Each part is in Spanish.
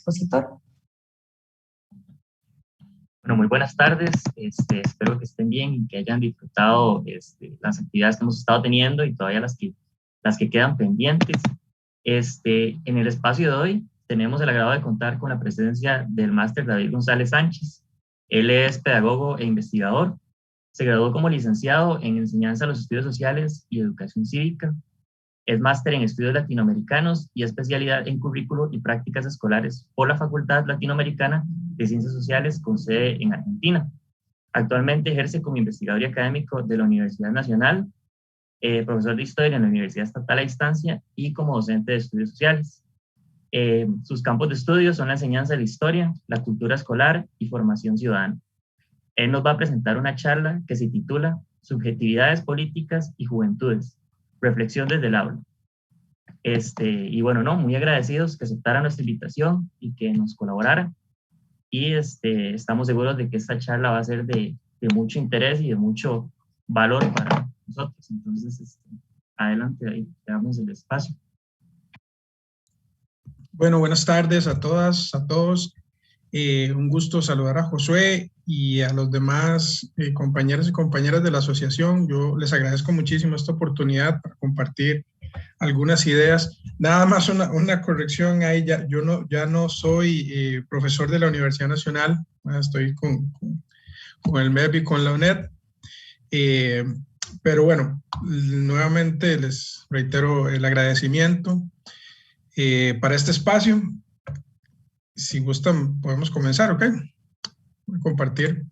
expositor. Bueno, muy buenas tardes. Espero que estén bien y que hayan disfrutado las actividades que hemos estado teniendo y todavía las que quedan pendientes. En el espacio de hoy tenemos el agrado de contar con la presencia del máster David González Sánchez. Él es pedagogo e investigador. Se graduó como licenciado en Enseñanza a los Estudios Sociales y Educación Cívica. Es máster en Estudios Latinoamericanos y especialidad en Currículo y Prácticas Escolares por la Facultad Latinoamericana de Ciencias Sociales con sede en Argentina. Actualmente ejerce como investigador y académico de la Universidad Nacional, profesor de Historia en la Universidad Estatal a Distancia y como docente de Estudios Sociales. Sus campos de estudio son la enseñanza de la historia, la cultura escolar y formación ciudadana. Él nos va a presentar una charla que se titula Subjetividades políticas y juventudes, reflexión desde el aula. Y bueno, muy agradecidos que aceptaran nuestra invitación y que nos colaboraran. Y estamos seguros de que esta charla va a ser de mucho interés y de mucho valor para nosotros. Entonces, adelante, ahí te damos el espacio. Bueno, buenas tardes a todas, a todos. Un gusto saludar a Josué y a los demás compañeros y compañeras de la asociación. Yo les agradezco muchísimo esta oportunidad para compartir algunas ideas. Nada más una corrección ahí, ya no soy profesor de la Universidad Nacional, estoy con el MEP y con la UNED. Pero bueno, nuevamente les reitero el agradecimiento para este espacio. Si gustan, podemos comenzar, ¿ok? Voy a compartir.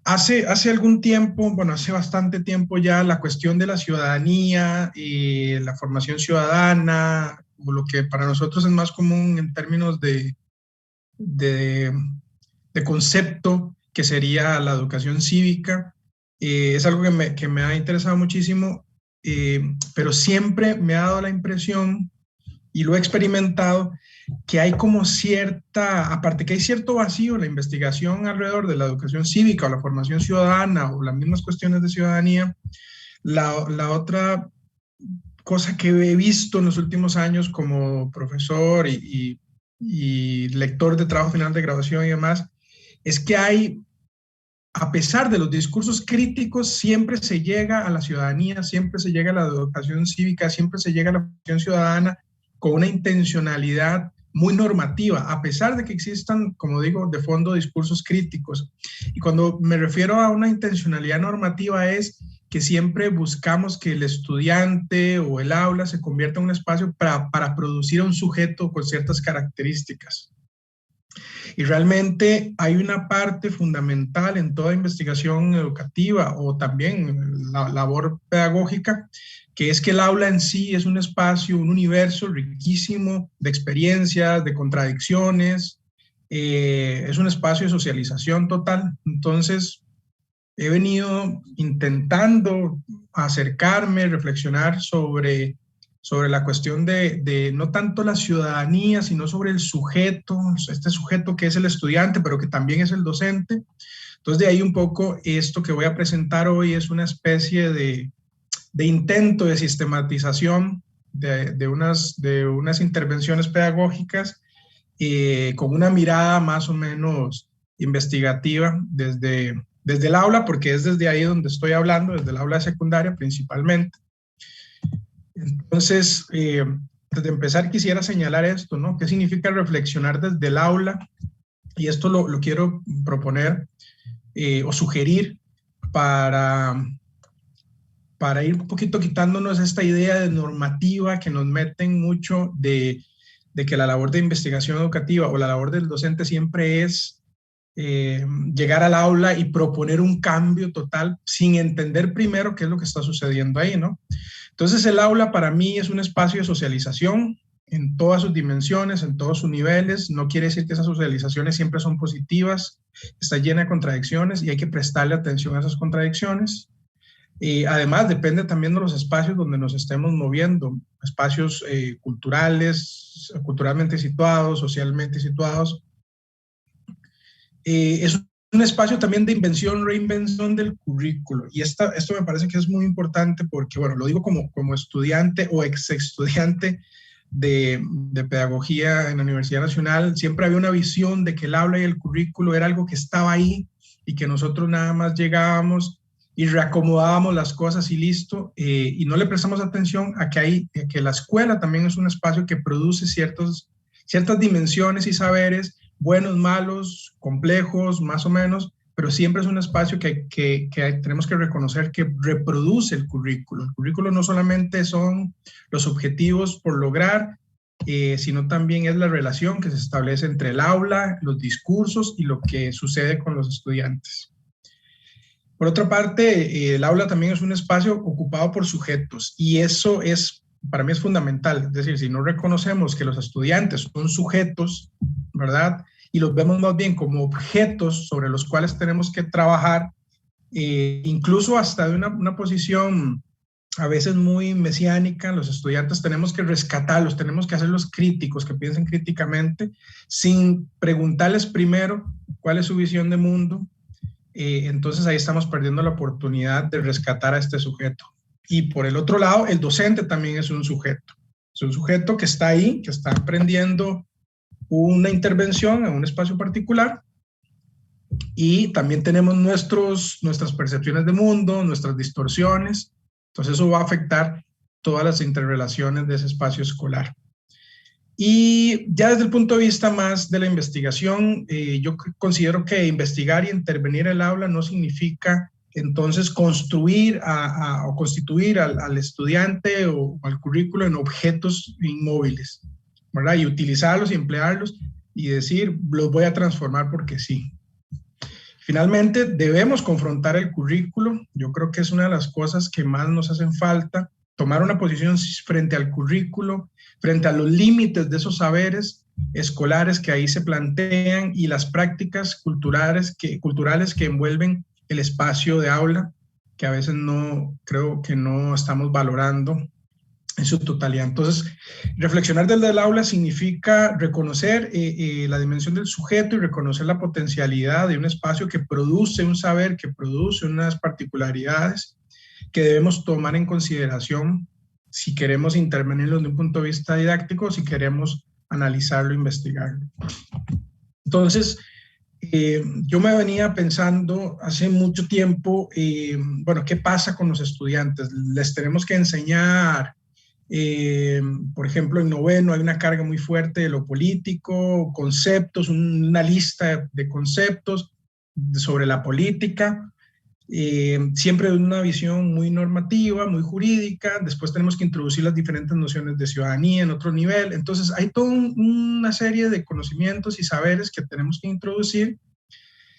Hace algún tiempo, bueno, hace bastante tiempo ya, la cuestión de la ciudadanía y la formación ciudadana, o lo que para nosotros es más común en términos de concepto, que sería la educación cívica, es algo que me ha interesado muchísimo, pero siempre me ha dado la impresión, y lo he experimentado, que hay como aparte que hay cierto vacío en la investigación alrededor de la educación cívica o la formación ciudadana o las mismas cuestiones de ciudadanía. La otra cosa que he visto en los últimos años como profesor y lector de trabajo final de graduación y demás, es que a pesar de los discursos críticos, siempre se llega a la ciudadanía, siempre se llega a la educación cívica, siempre se llega a la formación ciudadana con una intencionalidad muy normativa, a pesar de que existan, como digo, de fondo discursos críticos. Y cuando me refiero a una intencionalidad normativa es que siempre buscamos que el estudiante o el aula se convierta en un espacio para producir a un sujeto con ciertas características. Y realmente hay una parte fundamental en toda investigación educativa o también la labor pedagógica, que es que el aula en sí es un espacio, un universo riquísimo de experiencias, de contradicciones, es un espacio de socialización total. Entonces, he venido intentando acercarme, reflexionar sobre la cuestión de no tanto la ciudadanía, sino sobre el sujeto, este sujeto que es el estudiante, pero que también es el docente. Entonces, de ahí un poco esto que voy a presentar hoy es una especie de intento de sistematización de unas intervenciones pedagógicas con una mirada más o menos investigativa desde el aula, porque es desde ahí donde estoy hablando, desde el aula de secundaria principalmente. Entonces, antes de empezar quisiera señalar esto, ¿no? ¿Qué significa reflexionar desde el aula? Y esto lo quiero proponer o sugerir para ir un poquito quitándonos esta idea de normativa que nos meten mucho de que la labor de investigación educativa o la labor del docente siempre es llegar al aula y proponer un cambio total sin entender primero qué es lo que está sucediendo ahí, ¿no? Entonces el aula para mí es un espacio de socialización en todas sus dimensiones, en todos sus niveles. No quiere decir que esas socializaciones siempre son positivas, está llena de contradicciones y hay que prestarle atención a esas contradicciones. Además, depende también de los espacios donde nos estemos moviendo, espacios culturales, culturalmente situados, socialmente situados. es un espacio también de invención, reinvención del currículo. Y esto me parece que es muy importante porque, bueno, lo digo como estudiante o ex estudiante de pedagogía en la Universidad Nacional. Siempre había una visión de que el aula y el currículo era algo que estaba ahí y que nosotros nada más llegábamos y reacomodábamos las cosas y listo, y no le prestamos atención a que la escuela también es un espacio que produce ciertas dimensiones y saberes, buenos, malos, complejos, más o menos, pero siempre es un espacio que tenemos que reconocer que reproduce el currículo. El currículo no solamente son los objetivos por lograr, sino también es la relación que se establece entre el aula, los discursos y lo que sucede con los estudiantes. Por otra parte, el aula también es un espacio ocupado por sujetos y eso para mí es fundamental. Es decir, si no reconocemos que los estudiantes son sujetos, ¿verdad? Y los vemos más bien como objetos sobre los cuales tenemos que trabajar, incluso hasta de una posición a veces muy mesiánica, los estudiantes tenemos que rescatarlos, tenemos que hacerlos críticos, que piensen críticamente, sin preguntarles primero cuál es su visión de mundo. Entonces ahí estamos perdiendo la oportunidad de rescatar a este sujeto. Y por el otro lado, el docente también es un sujeto. Es un sujeto que está ahí, que está emprendiendo una intervención en un espacio particular, y también tenemos nuestras percepciones de mundo, nuestras distorsiones. Entonces eso va a afectar todas las interrelaciones de ese espacio escolar. Y ya desde el punto de vista más de la investigación, yo considero que investigar y intervenir el aula no significa entonces construir o constituir al estudiante o al currículo en objetos inmóviles, ¿verdad? Y utilizarlos y emplearlos y decir, los voy a transformar porque sí. Finalmente, debemos confrontar el currículo. Yo creo que es una de las cosas que más nos hacen falta, tomar una posición frente al currículo, frente a los límites de esos saberes escolares que ahí se plantean y las prácticas culturales que envuelven el espacio de aula, que a veces creo que no estamos valorando en su totalidad. Entonces, reflexionar desde el aula significa reconocer la dimensión del sujeto y reconocer la potencialidad de un espacio que produce un saber, que produce unas particularidades que debemos tomar en consideración si queremos intervenirlo desde un punto de vista didáctico, si queremos analizarlo, investigarlo. Entonces, yo me venía pensando hace mucho tiempo, bueno, ¿qué pasa con los estudiantes? Les tenemos que enseñar, por ejemplo, en noveno hay una carga muy fuerte de lo político, conceptos, una lista de conceptos sobre la política, siempre de una visión muy normativa, muy jurídica. Después tenemos que introducir las diferentes nociones de ciudadanía en otro nivel. Entonces hay toda una serie de conocimientos y saberes que tenemos que introducir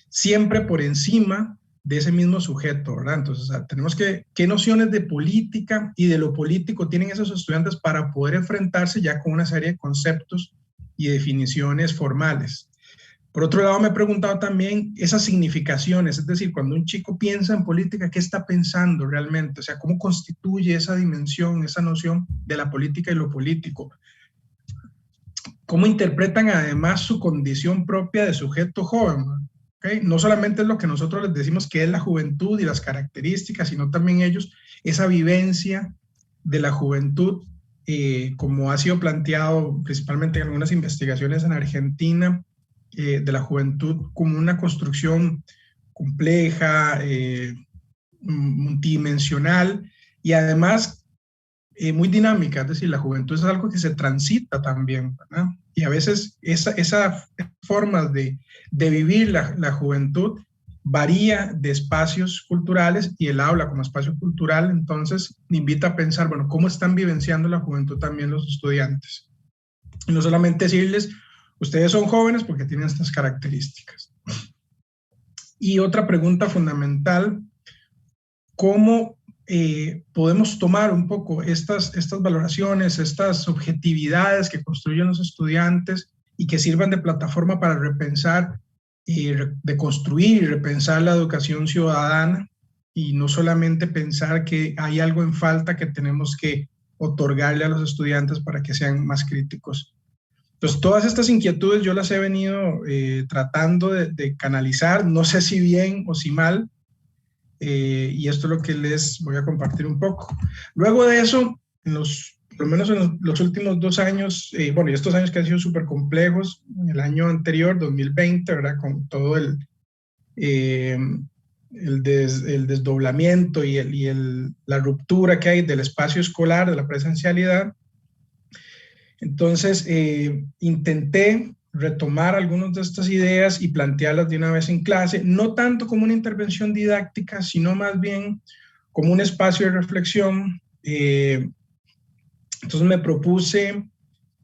siempre por encima de ese mismo sujeto, ¿verdad? Entonces, tenemos ¿qué nociones de política y de lo político tienen esos estudiantes para poder enfrentarse ya con una serie de conceptos y definiciones formales? Por otro lado, me he preguntado también esas significaciones, es decir, cuando un chico piensa en política, ¿qué está pensando realmente? O sea, ¿cómo constituye esa dimensión, esa noción de la política y lo político? ¿Cómo interpretan además su condición propia de sujeto joven? ¿Okay? No solamente es lo que nosotros les decimos que es la juventud y las características, sino también ellos, esa vivencia de la juventud, como ha sido planteado principalmente en algunas investigaciones en Argentina, de la juventud como una construcción compleja, multidimensional y además muy dinámica. Es decir, la juventud es algo que se transita también, ¿verdad? Y a veces esa forma de vivir la juventud varía de espacios culturales, y el aula como espacio cultural entonces invita a pensar, bueno, ¿cómo están vivenciando la juventud también los estudiantes? Y no solamente decirles, ustedes son jóvenes porque tienen estas características. Y otra pregunta fundamental, ¿cómo podemos tomar un poco estas valoraciones, estas objetividades que construyen los estudiantes y que sirvan de plataforma para repensar, de construir y repensar la educación ciudadana, y no solamente pensar que hay algo en falta que tenemos que otorgarle a los estudiantes para que sean más críticos? Entonces, todas estas inquietudes yo las he venido tratando de canalizar, no sé si bien o si mal, y esto es lo que les voy a compartir un poco. Luego de eso, por lo menos en los últimos 2 años, bueno, y estos años que han sido súper complejos, el año anterior, 2020, ¿verdad? Con todo el desdoblamiento y la ruptura que hay del espacio escolar, de la presencialidad. Entonces, intenté retomar algunas de estas ideas y plantearlas de una vez en clase, no tanto como una intervención didáctica, sino más bien como un espacio de reflexión. Entonces me propuse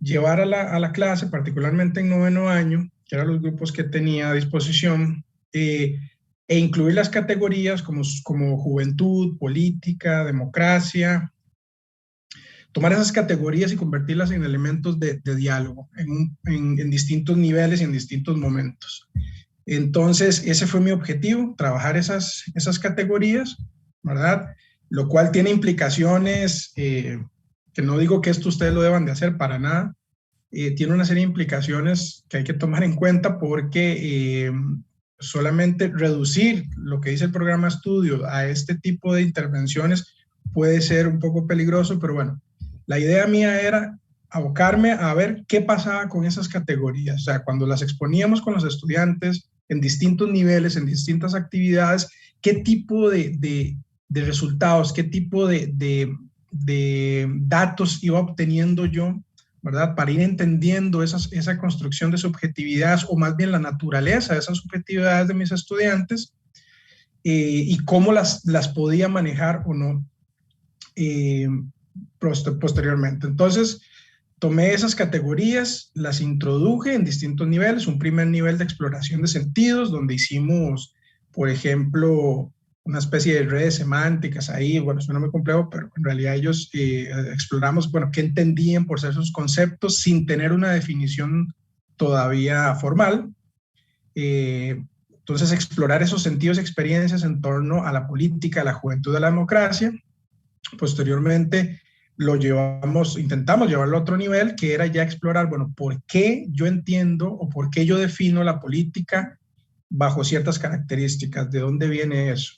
llevar a la clase, particularmente en 9º año, que eran los grupos que tenía a disposición, e incluir las categorías como juventud, política, democracia, tomar esas categorías y convertirlas en elementos de diálogo en distintos niveles y en distintos momentos. Entonces, ese fue mi objetivo, trabajar esas categorías, ¿verdad? Lo cual tiene implicaciones, que no digo que esto ustedes lo deban de hacer para nada, tiene una serie de implicaciones que hay que tomar en cuenta porque solamente reducir lo que dice el programa de estudio a este tipo de intervenciones puede ser un poco peligroso, pero bueno, la idea mía era abocarme a ver qué pasaba con esas categorías. O sea, cuando las exponíamos con los estudiantes en distintos niveles, en distintas actividades, qué tipo de resultados, qué tipo de datos iba obteniendo yo, ¿verdad? Para ir entendiendo esa construcción de subjetividades, o más bien la naturaleza de esas subjetividades de mis estudiantes, y cómo las podía manejar o no posteriormente. Entonces, tomé esas categorías, las introduje en distintos niveles, un primer nivel de exploración de sentidos, donde hicimos, por ejemplo, una especie de redes semánticas ahí, bueno, suena muy complejo, pero en realidad ellos exploramos, bueno, qué entendían por ser esos conceptos sin tener una definición todavía formal. Entonces, explorar esos sentidos y experiencias en torno a la política, a la juventud, a la democracia. Posteriormente, intentamos llevarlo a otro nivel, que era ya explorar, bueno, ¿por qué yo entiendo o por qué yo defino la política bajo ciertas características? ¿De dónde viene eso?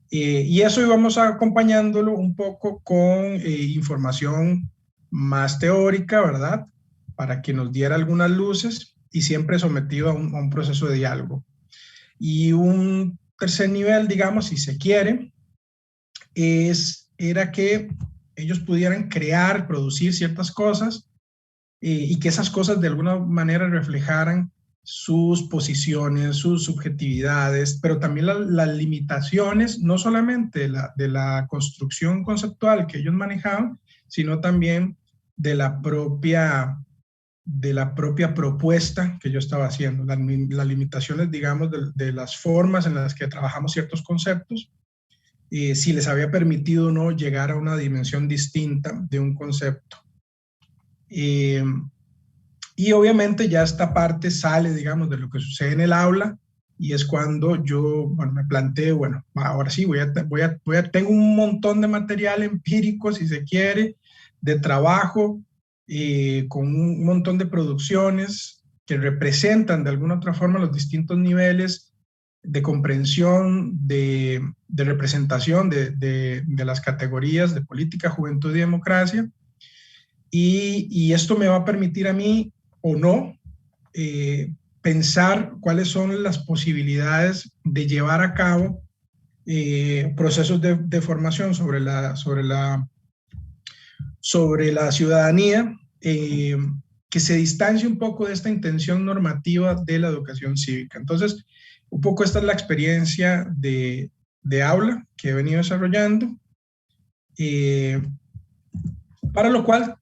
Y eso íbamos acompañándolo un poco con información más teórica, ¿verdad? Para que nos diera algunas luces, y siempre sometido a un proceso de diálogo. Y un tercer nivel, digamos, si se quiere, era que ellos pudieran crear, producir ciertas cosas, y que esas cosas de alguna manera reflejaran sus posiciones, sus subjetividades, pero también las limitaciones, no solamente de la construcción conceptual que ellos manejaban, sino también de la propia propuesta que yo estaba haciendo, las limitaciones, digamos, de las formas en las que trabajamos ciertos conceptos, si les había permitido o no llegar a una dimensión distinta de un concepto. Y obviamente ya esta parte sale, digamos, de lo que sucede en el aula, y es cuando yo, bueno, me planteo, bueno, ahora sí, tengo un montón de material empírico, si se quiere, de trabajo, con un montón de producciones que representan de alguna otra forma los distintos niveles de comprensión, de representación de las categorías de política, juventud y democracia, y esto me va a permitir a mí, o no, pensar cuáles son las posibilidades de llevar a cabo procesos de formación sobre la ciudadanía, que se distancie un poco de esta intención normativa de la educación cívica. Entonces, un poco esta es la experiencia de aula que he venido desarrollando, para lo cual,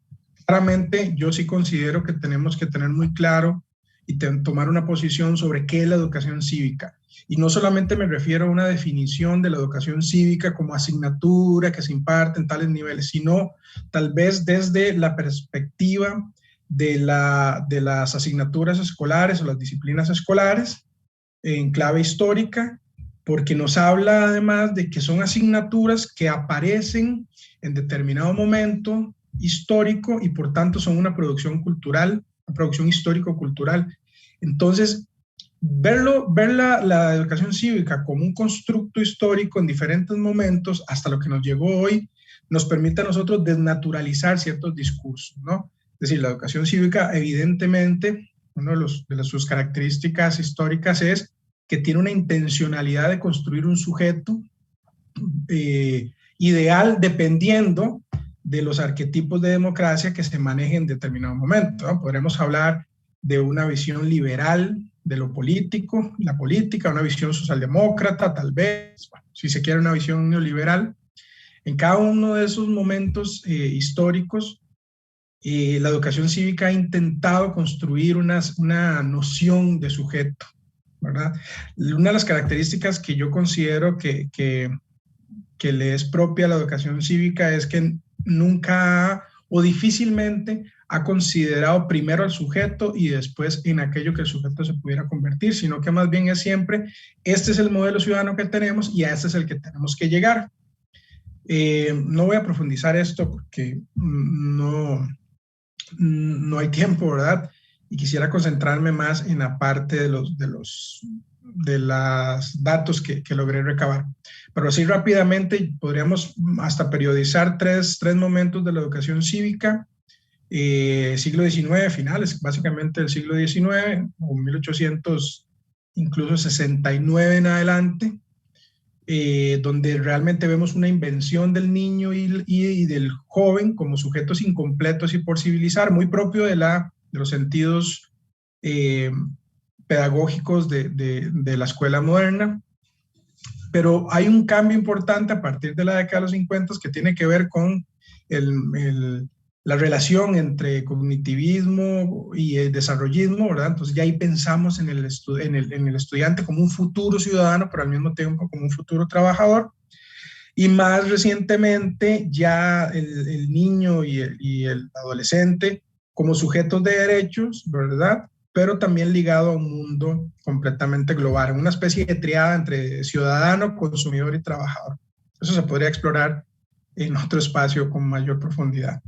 claramente, yo sí considero que tenemos que tener muy claro y tomar una posición sobre qué es la educación cívica. Y no solamente me refiero a una definición de la educación cívica como asignatura que se imparte en tales niveles, sino tal vez desde la perspectiva de las asignaturas escolares o las disciplinas escolares en clave histórica, porque nos habla además de que son asignaturas que aparecen en determinado momento histórico y por tanto son una producción cultural producción histórico-cultural. Entonces, ver la educación cívica como un constructo histórico en diferentes momentos, hasta lo que nos llegó hoy, nos permite a nosotros desnaturalizar ciertos discursos, ¿no? Es decir, la educación cívica, evidentemente, una de sus características históricas es que tiene una intencionalidad de construir un sujeto ideal dependiendo de los arquetipos de democracia que se manejen en determinado momento, ¿no? Podremos hablar de una visión liberal de lo político, la política, una visión socialdemócrata, tal vez, bueno, si se quiere una visión neoliberal. En cada uno de esos momentos históricos, la educación cívica ha intentado construir una noción de sujeto, ¿verdad? Una de las características que yo considero que le es propia a la educación cívica es que nunca o difícilmente ha considerado primero al sujeto y después en aquello que el sujeto se pudiera convertir, sino que más bien es siempre, este es el modelo ciudadano que tenemos y a este es el que tenemos que llegar. No voy a profundizar esto porque no hay tiempo, ¿verdad? Y quisiera concentrarme más en la parte de los datos que logré recabar. Pero así rápidamente podríamos hasta periodizar tres momentos de la educación cívica. Siglo XIX, finales básicamente del siglo XIX, o 1800, incluso 69 en adelante, donde realmente vemos una invención del niño y del joven como sujetos incompletos y por civilizar, muy propio de los sentidos pedagógicos de la escuela moderna. Pero hay un cambio importante a partir de la década de los 50 que tiene que ver con la relación entre cognitivismo y el desarrollismo, ¿verdad? Entonces ya ahí pensamos en el estudiante como un futuro ciudadano, pero al mismo tiempo como un futuro trabajador. Y más recientemente ya el niño y el adolescente como sujetos de derechos, ¿verdad? Pero también ligado a un mundo completamente global, en una especie de triada entre ciudadano, consumidor y trabajador. Eso se podría explorar en otro espacio con mayor profundidad.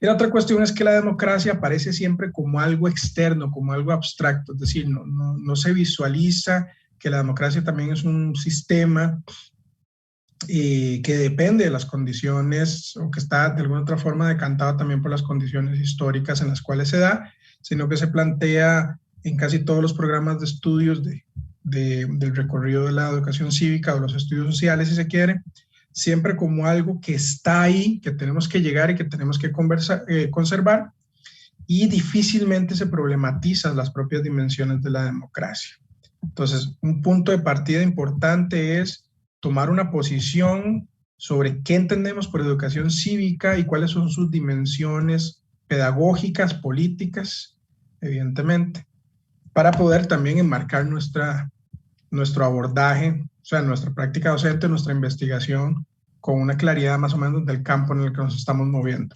Y la otra cuestión es que la democracia aparece siempre como algo externo, como algo abstracto, es decir, no se visualiza que la democracia también es un sistema que depende de las condiciones o que está de alguna otra forma decantado también por las condiciones históricas en las cuales se da, sino que se plantea en casi todos los programas de estudios del recorrido de la educación cívica o los estudios sociales, si se quiere, siempre como algo que está ahí, que tenemos que llegar y que tenemos que conservar, y difícilmente se problematizan las propias dimensiones de la democracia. Entonces, un punto de partida importante es tomar una posición sobre qué entendemos por educación cívica y cuáles son sus dimensiones pedagógicas, políticas, evidentemente, para poder también enmarcar nuestro abordaje, o sea, nuestra práctica docente, nuestra investigación, con una claridad más o menos del campo en el que nos estamos moviendo.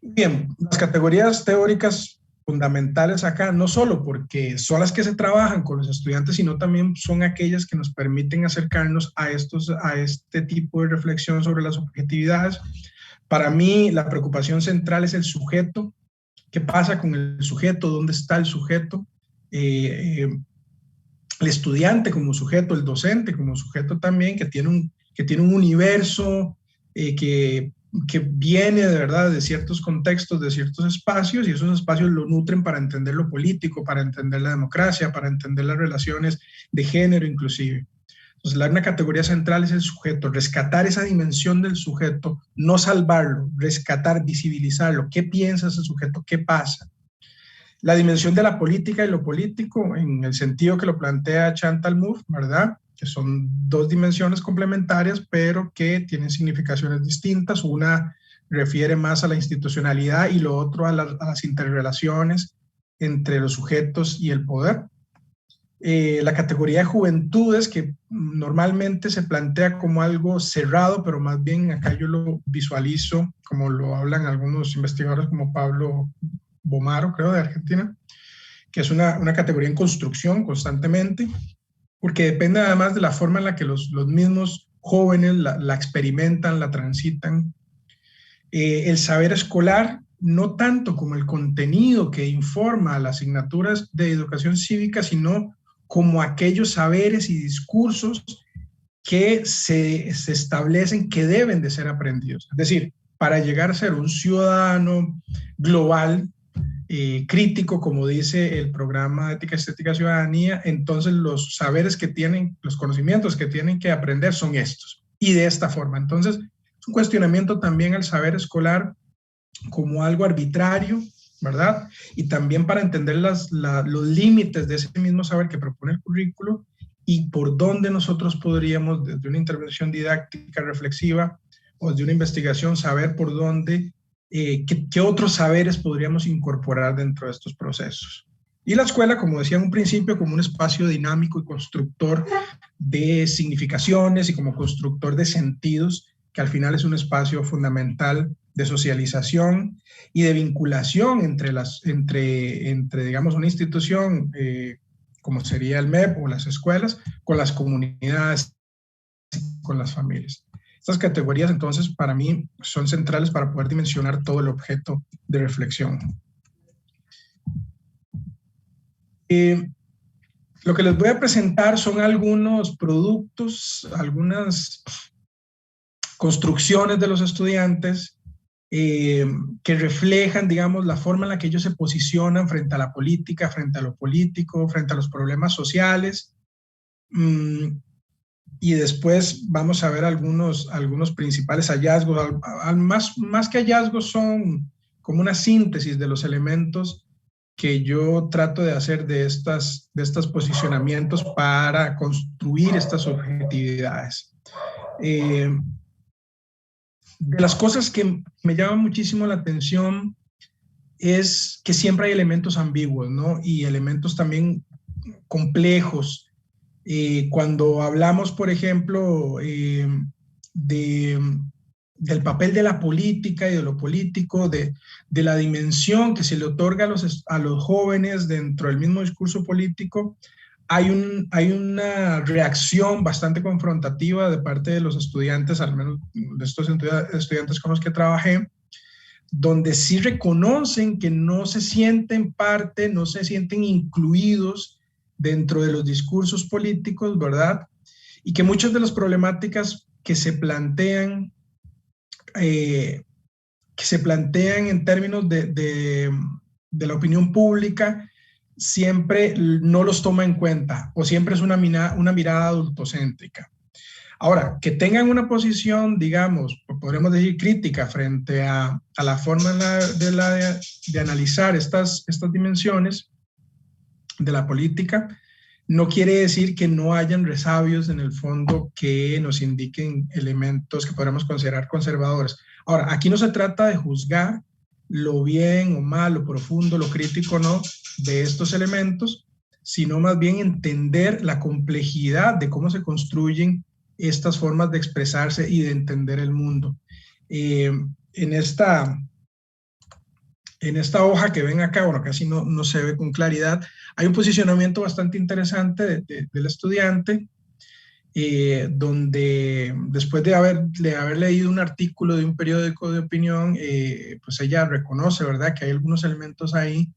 Bien, las categorías teóricas fundamentales acá, no solo porque son las que se trabajan con los estudiantes, sino también son aquellas que nos permiten acercarnos a este tipo de reflexión sobre las objetividades. Para mí, la preocupación central es el sujeto. ¿Qué pasa con el sujeto? ¿Dónde está el sujeto? El estudiante como sujeto, el docente como sujeto también, que tiene un universo que viene de verdad de ciertos contextos, de ciertos espacios, y esos espacios lo nutren para entender lo político, para entender la democracia, para entender las relaciones de género inclusive. Entonces, una categoría central es el sujeto, rescatar esa dimensión del sujeto, no salvarlo, rescatar, visibilizarlo. ¿Qué piensa ese sujeto? ¿Qué pasa? La dimensión de la política y lo político, en el sentido que lo plantea Chantal Mouffe, ¿verdad? Que son dos dimensiones complementarias, pero que tienen significaciones distintas. Una refiere más a la institucionalidad y lo otro a las interrelaciones entre los sujetos y el poder. La categoría de juventudes, que normalmente se plantea como algo cerrado, pero más bien acá yo lo visualizo, como lo hablan algunos investigadores como Pablo Bomaro, creo, de Argentina, que es una categoría en construcción constantemente, porque depende además de la forma en la que los mismos jóvenes la experimentan, la transitan. El saber escolar, no tanto como el contenido que informa a las asignaturas de educación cívica, sino como aquellos saberes y discursos que se establecen que deben de ser aprendidos. Es decir, para llegar a ser un ciudadano global, crítico, como dice el programa de Ética, Estética, Ciudadanía, entonces los saberes que tienen, los conocimientos que tienen que aprender son estos, y de esta forma. Entonces, es un cuestionamiento también al saber escolar como algo arbitrario, ¿verdad? Y también para entender los límites de ese mismo saber que propone el currículo y por dónde nosotros podríamos, desde una intervención didáctica reflexiva o desde una investigación, saber por dónde, qué otros saberes podríamos incorporar dentro de estos procesos. Y la escuela, como decía en un principio, como un espacio dinámico y constructor de significaciones y como constructor de sentidos, que al final es un espacio fundamental de socialización y de vinculación entre digamos, una institución como sería el MEP o las escuelas, con las comunidades, con las familias. Estas categorías, entonces, para mí son centrales para poder dimensionar todo el objeto de reflexión. Lo que les voy a presentar son algunos productos, algunas construcciones de los estudiantes que reflejan, digamos, la forma en la que ellos se posicionan frente a la política, frente a lo político, frente a los problemas sociales. Y después vamos a ver algunos principales hallazgos. Más que hallazgos, son como una síntesis de los elementos que yo trato de hacer de estos posicionamientos para construir estas objetividades. De las cosas que me llaman muchísimo la atención es que siempre hay elementos ambiguos, ¿no? Y elementos también complejos. Cuando hablamos, por ejemplo, del papel de la política y de lo político, de la dimensión que se le otorga a los jóvenes dentro del mismo discurso político, hay una reacción bastante confrontativa de parte de los estudiantes, al menos de estos estudiantes con los que trabajé, donde sí reconocen que no se sienten parte, no se sienten incluidos dentro de los discursos políticos, ¿verdad? Y que muchas de las problemáticas que se plantean en términos de la opinión pública, siempre no los toma en cuenta o siempre es una mirada adultocéntrica. Ahora, que tengan una posición, digamos, podríamos decir crítica frente a la forma de analizar estas dimensiones de la política, no quiere decir que no hayan resabios en el fondo que nos indiquen elementos que podríamos considerar conservadores. Ahora, aquí no se trata de juzgar lo bien o mal, lo profundo, lo crítico o no de estos elementos, sino más bien entender la complejidad de cómo se construyen estas formas de expresarse y de entender el mundo. En esta hoja que ven acá, bueno, casi no se ve con claridad, hay un posicionamiento bastante interesante del estudiante, donde después de haber leído un artículo de un periódico de opinión, pues ella reconoce, ¿verdad?, que hay algunos elementos ahí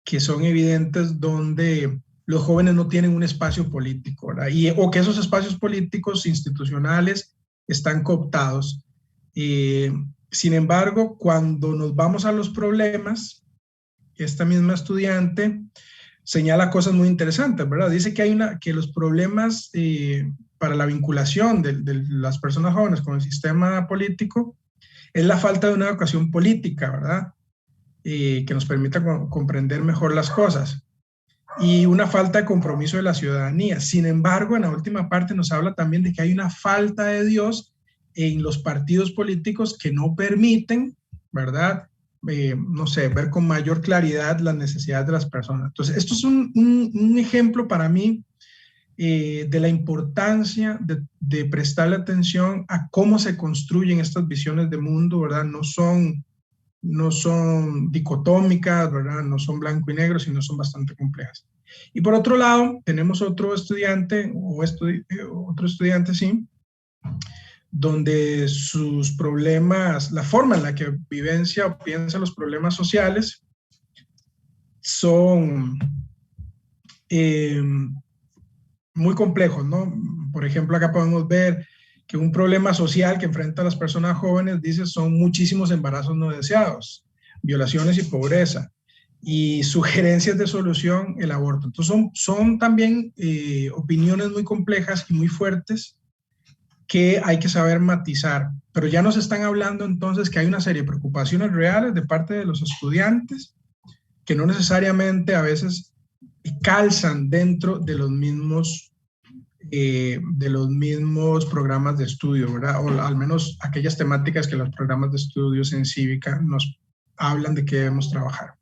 que son evidentes donde los jóvenes no tienen un espacio político, ¿verdad? O que esos espacios políticos institucionales están cooptados. Sin embargo, cuando nos vamos a los problemas, esta misma estudiante señala cosas muy interesantes, ¿verdad? Dice que los problemas para la vinculación de las personas jóvenes con el sistema político es la falta de una educación política, ¿verdad? Que nos permita comprender mejor las cosas y una falta de compromiso de la ciudadanía. Sin embargo, en la última parte nos habla también de que hay una falta de Dios en los partidos políticos que no permiten, ¿verdad?, no sé, ver con mayor claridad las necesidades de las personas. Entonces, esto es un ejemplo para mí de la importancia de prestarle atención a cómo se construyen estas visiones de mundo, ¿verdad? No son dicotómicas, ¿verdad? No son blanco y negro, sino son bastante complejas. Y por otro lado, tenemos otro estudiante, sí, donde sus problemas, la forma en la que vivencia o piensa los problemas sociales son muy complejos, ¿no? Por ejemplo, acá podemos ver que un problema social que enfrentan las personas jóvenes, dice, son muchísimos embarazos no deseados, violaciones y pobreza. Y sugerencias de solución, el aborto. Entonces son también opiniones muy complejas y muy fuertes que hay que saber matizar. Pero ya nos están hablando entonces que hay una serie de preocupaciones reales de parte de los estudiantes que no necesariamente a veces calzan dentro de los mismos programas de estudio, ¿verdad? O al menos aquellas temáticas que los programas de estudios en cívica nos hablan de que debemos trabajar.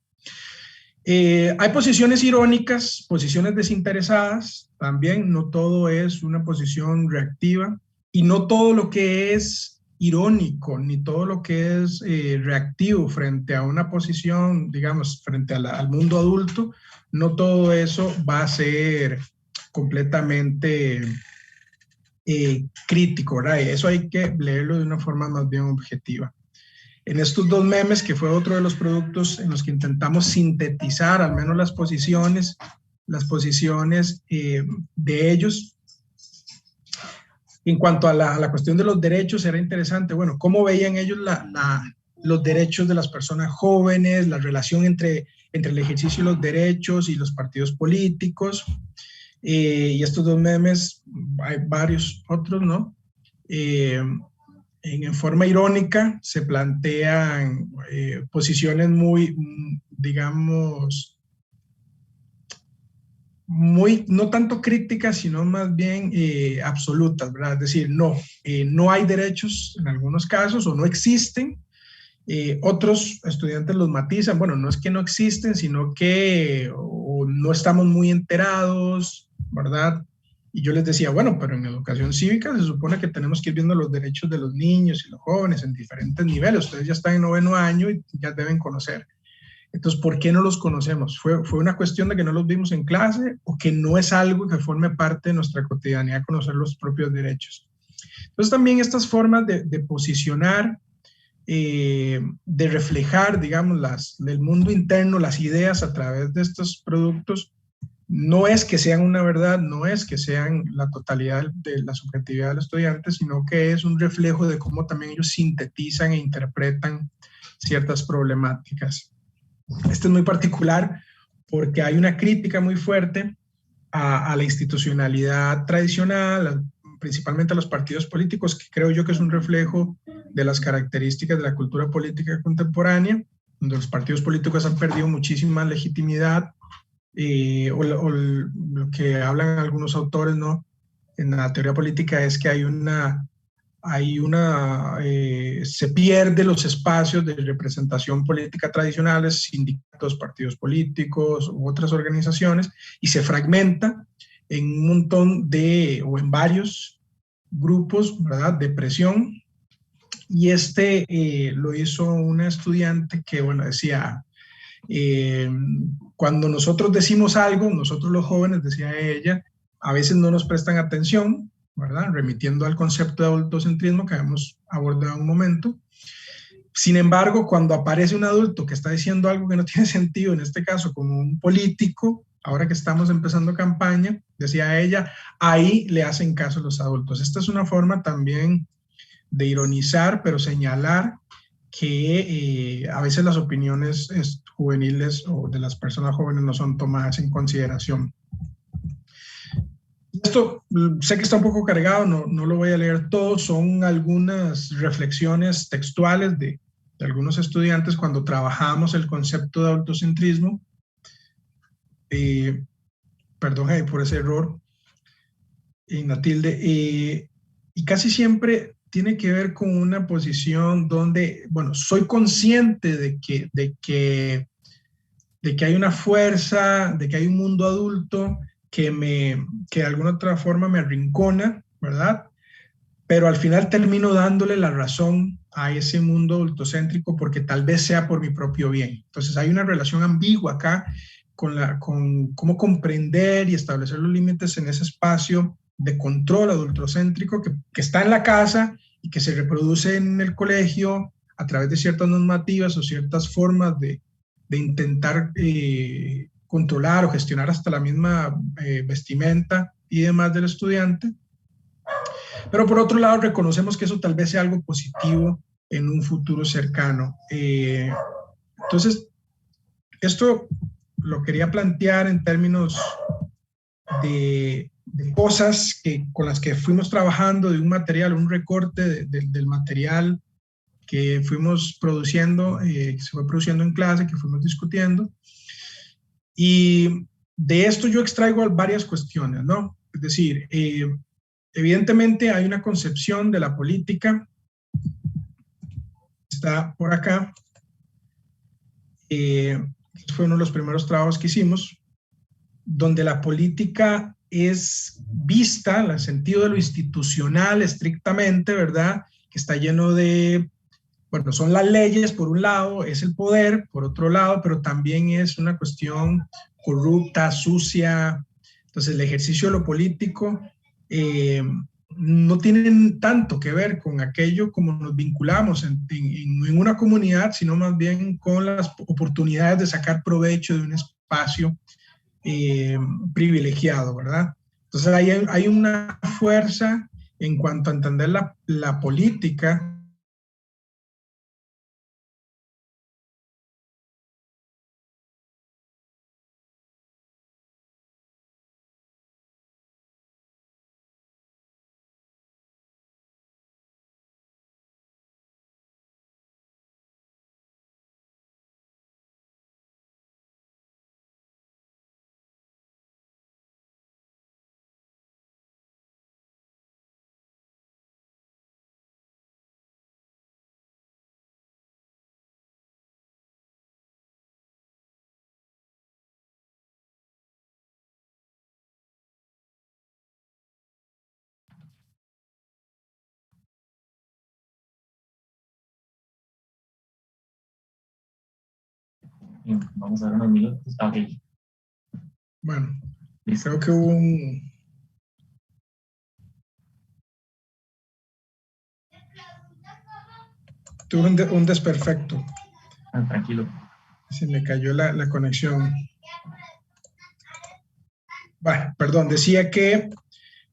Hay posiciones irónicas, posiciones desinteresadas, también no todo es una posición reactiva y no todo lo que es irónico ni todo lo que es reactivo frente a una posición, digamos, frente al mundo adulto, no todo eso va a ser completamente crítico, ¿verdad? Eso hay que leerlo de una forma más bien objetiva. En estos dos memes, que fue otro de los productos en los que intentamos sintetizar al menos las posiciones de ellos. En cuanto a la cuestión de los derechos, era interesante, bueno, cómo veían ellos los derechos de las personas jóvenes, la relación entre el ejercicio de los derechos y los partidos políticos. Y estos dos memes, hay varios otros, ¿no? En forma irónica se plantean posiciones muy, digamos, muy, no tanto críticas, sino más bien absolutas, ¿verdad? Es decir, no hay derechos en algunos casos o no existen. Otros estudiantes los matizan, bueno, no es que no existen, sino que o no estamos muy enterados, ¿verdad? Y yo les decía, bueno, pero en educación cívica se supone que tenemos que ir viendo los derechos de los niños y los jóvenes en diferentes niveles. Ustedes ya están en 9º año y ya deben conocer. Entonces, ¿por qué no los conocemos? ¿Fue una cuestión de que no los vimos en clase o que no es algo que forme parte de nuestra cotidianidad conocer los propios derechos? Entonces, también estas formas de posicionar, de reflejar, digamos, del mundo interno, las ideas a través de estos productos, no es que sean una verdad, no es que sean la totalidad de la subjetividad del estudiante, sino que es un reflejo de cómo también ellos sintetizan e interpretan ciertas problemáticas. Este es muy particular porque hay una crítica muy fuerte a la institucionalidad tradicional, principalmente a los partidos políticos, que creo yo que es un reflejo de las características de la cultura política contemporánea, donde los partidos políticos han perdido muchísima legitimidad, o lo que hablan algunos autores, ¿no? En la teoría política es que se pierde los espacios de representación política tradicionales, sindicatos, partidos políticos u otras organizaciones, y se fragmenta en un montón o en varios grupos, ¿verdad?, de presión. Y lo hizo una estudiante que, bueno, decía, cuando nosotros decimos algo, nosotros los jóvenes, decía ella, a veces no nos prestan atención, ¿verdad?, remitiendo al concepto de adultocentrismo que habíamos abordado en un momento. Sin embargo, cuando aparece un adulto que está diciendo algo que no tiene sentido, en este caso como un político, ahora que estamos empezando campaña, decía ella, ahí le hacen caso a los adultos. Esta es una forma también de ironizar, pero señalar que a veces las opiniones juveniles o de las personas jóvenes no son tomadas en consideración. Esto sé que está un poco cargado, no lo voy a leer todo, son algunas reflexiones textuales de algunos estudiantes cuando trabajamos el concepto de adultocentrismo. Perdón por ese error en la tilde. Y casi siempre tiene que ver con una posición donde, bueno, soy consciente de que hay una fuerza, de que hay un mundo adulto que de alguna otra forma me arrincona, ¿verdad? Pero al final termino dándole la razón a ese mundo adultocéntrico porque tal vez sea por mi propio bien. Entonces hay una relación ambigua acá con cómo comprender y establecer los límites en ese espacio de control adultocéntrico que está en la casa y que se reproduce en el colegio a través de ciertas normativas o ciertas formas de intentar controlar o gestionar hasta la misma vestimenta y demás del estudiante. Pero por otro lado, reconocemos que eso tal vez sea algo positivo en un futuro cercano. Entonces, esto lo quería plantear en términos de cosas con las que fuimos trabajando, de un material, un recorte del material que fuimos produciendo, que se fue produciendo en clase, que fuimos discutiendo. Y de esto yo extraigo varias cuestiones, ¿no? Es decir, evidentemente hay una concepción de la política, está por acá, fue uno de los primeros trabajos que hicimos, donde la política es vista en el sentido de lo institucional estrictamente, ¿verdad? Que está lleno de, bueno, son las leyes por un lado, es el poder por otro lado, pero también es una cuestión corrupta, sucia. Entonces el ejercicio de lo político no tiene tanto que ver con aquello como nos vinculamos en una comunidad, sino más bien con las oportunidades de sacar provecho de un espacio privilegiado, ¿verdad? Entonces hay una fuerza en cuanto a entender la política. Vamos a ver unos minutos. Ok. Bueno, Listo. creo que hubo un desperfecto. Tranquilo. Se me cayó la conexión. Bueno, perdón, decía que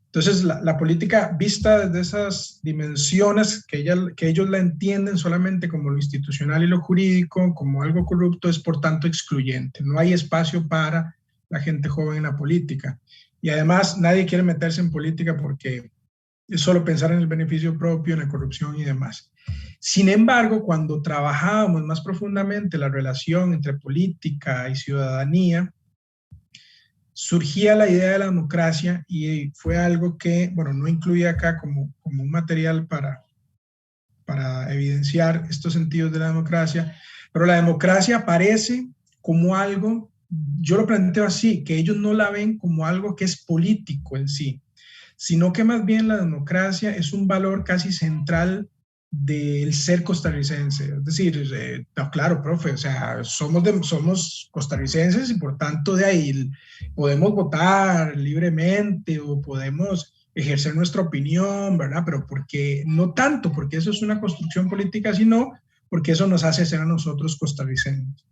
entonces la política vista desde esas dimensiones que ellos la entienden solamente como lo institucional y lo jurídico, como algo corrupto, es por tanto excluyente. No hay espacio para la gente joven en la política. Y además nadie quiere meterse en política porque es solo pensar en el beneficio propio, en la corrupción y demás. Sin embargo, cuando trabajábamos más profundamente la relación entre política y ciudadanía, surgía la idea de la democracia y fue algo que, bueno, no incluía acá como un material para evidenciar estos sentidos de la democracia, pero la democracia aparece como algo, yo lo planteo así, que ellos no la ven como algo que es político en sí, sino que más bien la democracia es un valor casi central del ser costarricense. Es decir, no, claro, profe, o sea, somos costarricenses y por tanto de ahí podemos votar libremente o podemos ejercer nuestra opinión, ¿verdad? Pero porque no tanto, porque eso es una construcción política, sino porque eso nos hace ser a nosotros costarricenses.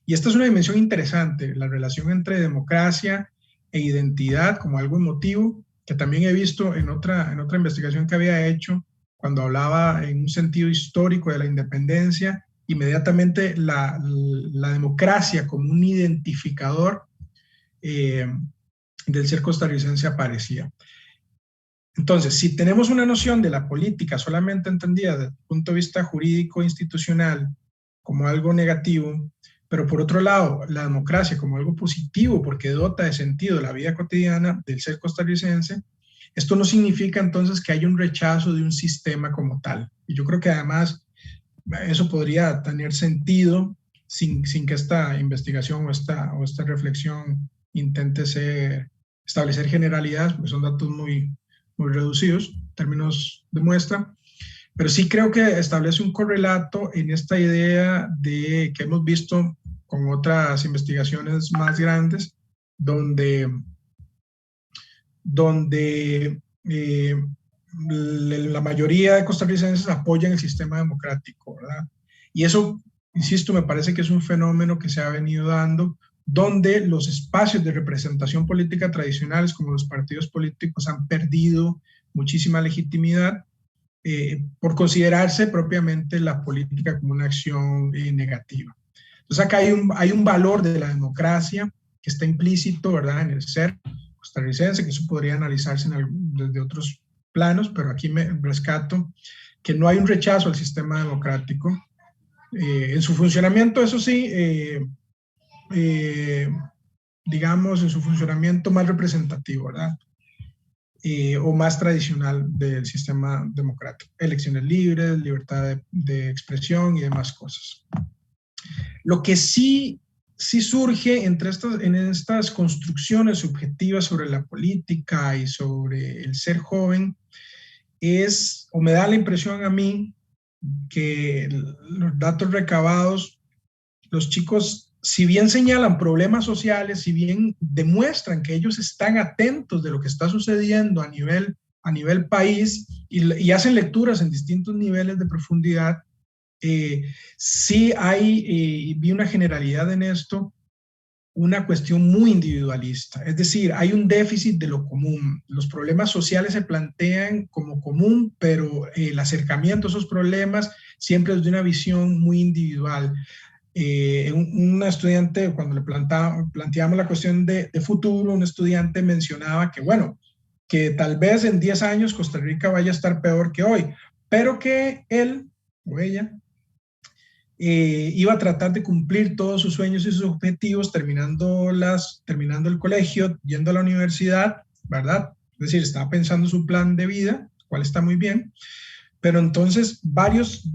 Y esta es una dimensión interesante, la relación entre democracia e identidad como algo emotivo, que también he visto en otra investigación que había hecho, cuando hablaba en un sentido histórico de la independencia, inmediatamente la democracia como un identificador del ser costarricense aparecía. Entonces, si tenemos una noción de la política solamente entendida desde el punto de vista jurídico e institucional como algo negativo, pero por otro lado, la democracia como algo positivo porque dota de sentido la vida cotidiana del ser costarricense, esto no significa entonces que haya un rechazo de un sistema como tal. Y yo creo que además eso podría tener sentido sin que esta investigación o esta reflexión intente establecer generalidades, porque son datos muy reducidos en términos de muestra, pero sí creo que establece un correlato en esta idea de que hemos visto con otras investigaciones más grandes, donde la mayoría de costarricenses apoyan el sistema democrático, ¿verdad? Y eso, insisto, me parece que es un fenómeno que se ha venido dando, donde los espacios de representación política tradicionales, como los partidos políticos, han perdido muchísima legitimidad por considerarse propiamente la política como una acción negativa. Entonces acá hay un valor de la democracia que está implícito, ¿verdad?, en el ser costarricense, que eso podría analizarse desde otros planos, pero aquí me rescato que no hay un rechazo al sistema democrático. En su funcionamiento, eso sí, digamos, en su funcionamiento más representativo, ¿verdad? O más tradicional del sistema democrático. Elecciones libres, libertad de expresión y demás cosas. Lo que sí surge en estas construcciones subjetivas sobre la política y sobre el ser joven es, o me da la impresión a mí, que los datos recabados, los chicos, si bien señalan problemas sociales, si bien demuestran que ellos están atentos de lo que está sucediendo a nivel país y hacen lecturas en distintos niveles de profundidad, sí vi una generalidad en esto, una cuestión muy individualista. Es decir, hay un déficit de lo común. Los problemas sociales se plantean como común, pero el acercamiento a esos problemas siempre es de una visión muy individual. Una estudiante, cuando le planteamos la cuestión de futuro, un estudiante mencionaba que, bueno, que tal vez en 10 años Costa Rica vaya a estar peor que hoy, pero que él o ella iba a tratar de cumplir todos sus sueños y sus objetivos terminando el colegio, yendo a la universidad, ¿verdad? Es decir, estaba pensando su plan de vida, cual está muy bien, pero entonces varias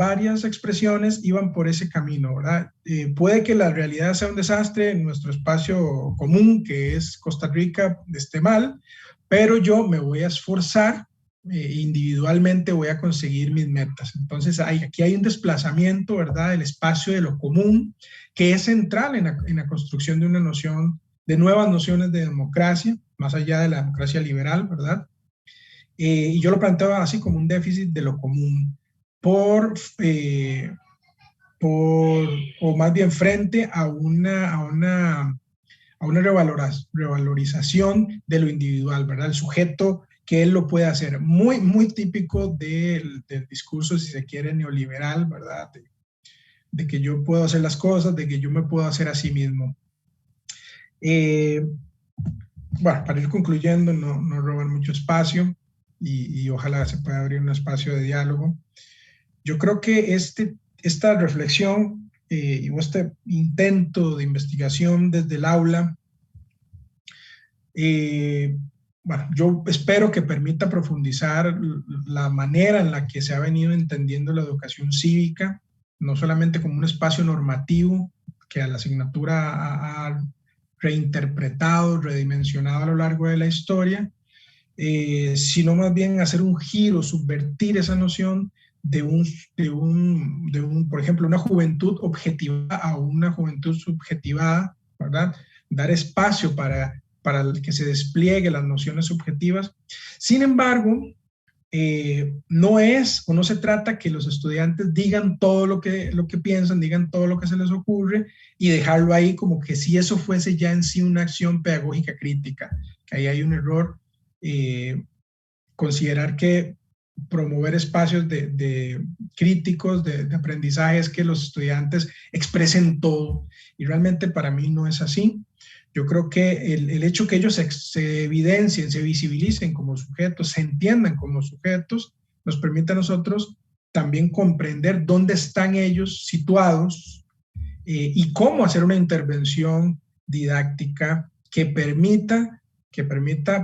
expresiones iban por ese camino, ¿verdad? Puede que la realidad sea un desastre, en nuestro espacio común, que es Costa Rica, esté mal, pero yo me voy a esforzar, individualmente voy a conseguir mis metas. Entonces aquí hay un desplazamiento, ¿verdad?, del espacio de lo común, que es central en la construcción de una noción, de nuevas nociones de democracia, más allá de la democracia liberal, ¿verdad? Y yo lo planteaba así como un déficit de lo común, o más bien frente a una revalorización de lo individual, ¿verdad? El sujeto que él lo puede hacer. Muy, muy típico del discurso, si se quiere, neoliberal, ¿verdad? De que yo puedo hacer las cosas, de que yo me puedo hacer a sí mismo. Bueno, para ir concluyendo, no robar mucho espacio y ojalá se pueda abrir un espacio de diálogo. Yo creo que esta reflexión y este intento de investigación desde el aula, bueno, yo espero que permita profundizar la manera en la que se ha venido entendiendo la educación cívica, no solamente como un espacio normativo que a la asignatura ha reinterpretado, redimensionado a lo largo de la historia, sino más bien hacer un giro, subvertir esa noción de por ejemplo, una juventud objetivada a una juventud subjetivada, ¿verdad? Dar espacio para que se despliegue las nociones subjetivas. Sin embargo, no se trata que los estudiantes digan todo lo que piensan, digan todo lo que se les ocurre y dejarlo ahí como que si eso fuese ya en sí una acción pedagógica crítica, que ahí hay un error. Considerar que promover espacios de críticos, de aprendizaje, es que los estudiantes expresen todo, y realmente para mí no es así. Yo creo que el hecho que ellos se evidencien, se visibilicen como sujetos, se entiendan como sujetos, nos permite a nosotros también comprender dónde están ellos situados y cómo hacer una intervención didáctica que permita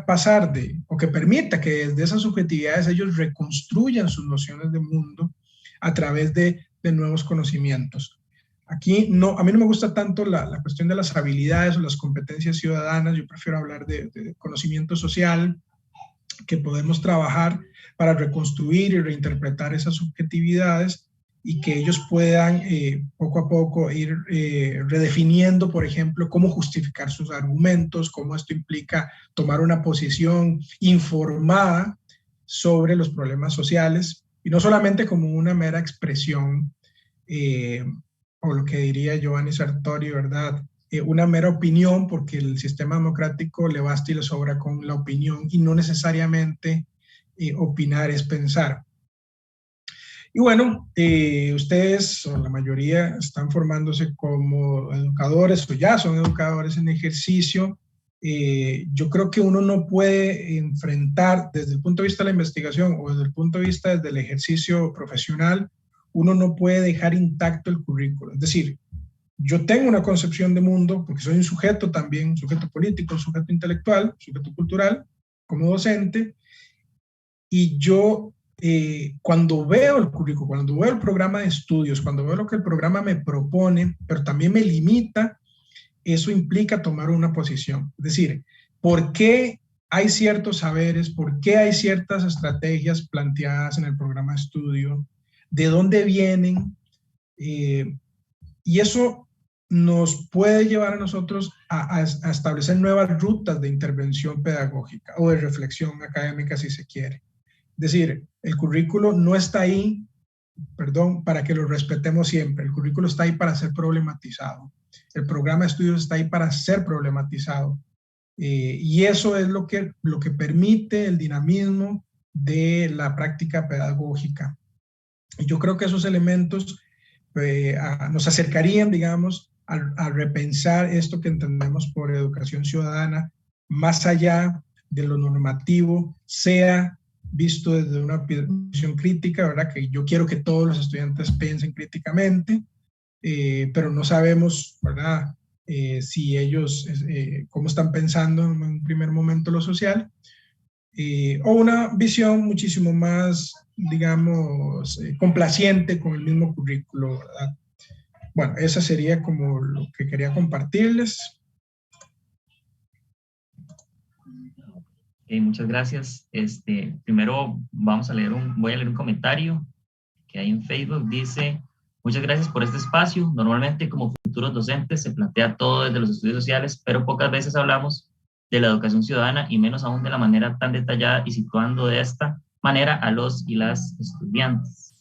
pasar o que permita que desde esas subjetividades ellos reconstruyan sus nociones de mundo a través de nuevos conocimientos. Aquí a mí no me gusta tanto la cuestión de las habilidades o las competencias ciudadanas, yo prefiero hablar de conocimiento social, que podemos trabajar para reconstruir y reinterpretar esas subjetividades y que ellos puedan poco a poco ir redefiniendo, por ejemplo, cómo justificar sus argumentos, cómo esto implica tomar una posición informada sobre los problemas sociales, y no solamente como una mera expresión, o lo que diría Giovanni Sartori, ¿verdad? Una mera opinión, porque el sistema democrático le basta y le sobra con la opinión, y no necesariamente opinar es pensar. Y bueno, ustedes, o la mayoría, están formándose como educadores, o ya son educadores en ejercicio. Yo creo que uno no puede enfrentar, desde el punto de vista de la investigación o desde el punto de vista del ejercicio profesional, uno no puede dejar intacto el currículo. Es decir, yo tengo una concepción de mundo, porque soy un sujeto también, un sujeto político, un sujeto intelectual, un sujeto cultural, como docente, y yo cuando veo el currículo, cuando veo el programa de estudios, cuando veo lo que el programa me propone, pero también me limita, eso implica tomar una posición. Es decir, ¿por qué hay ciertos saberes? ¿Por qué hay ciertas estrategias planteadas en el programa de estudio? ¿De dónde vienen? Y eso nos puede llevar a nosotros a establecer nuevas rutas de intervención pedagógica o de reflexión académica, si se quiere. Es decir, el currículo no está ahí, perdón, para que lo respetemos siempre. El currículo está ahí para ser problematizado. El programa de estudios está ahí para ser problematizado. Y eso es lo que permite el dinamismo de la práctica pedagógica. Y yo creo que esos elementos nos acercarían, digamos, a repensar esto que entendemos por educación ciudadana, más allá de lo normativo, sea visto desde una visión crítica, ¿verdad? Que yo quiero que todos los estudiantes piensen críticamente, pero no sabemos, ¿verdad? Si ellos, cómo están pensando en un primer momento lo social, o una visión muchísimo más, digamos, complaciente con el mismo currículo, ¿verdad? Bueno, esa sería como lo que quería compartirles. Muchas gracias. Primero voy a leer un comentario que hay en Facebook. Dice: muchas gracias por este espacio. Normalmente, como futuros docentes, se plantea todo desde los estudios sociales, pero pocas veces hablamos de la educación ciudadana, y menos aún de la manera tan detallada y situando de esta manera a los y las estudiantes.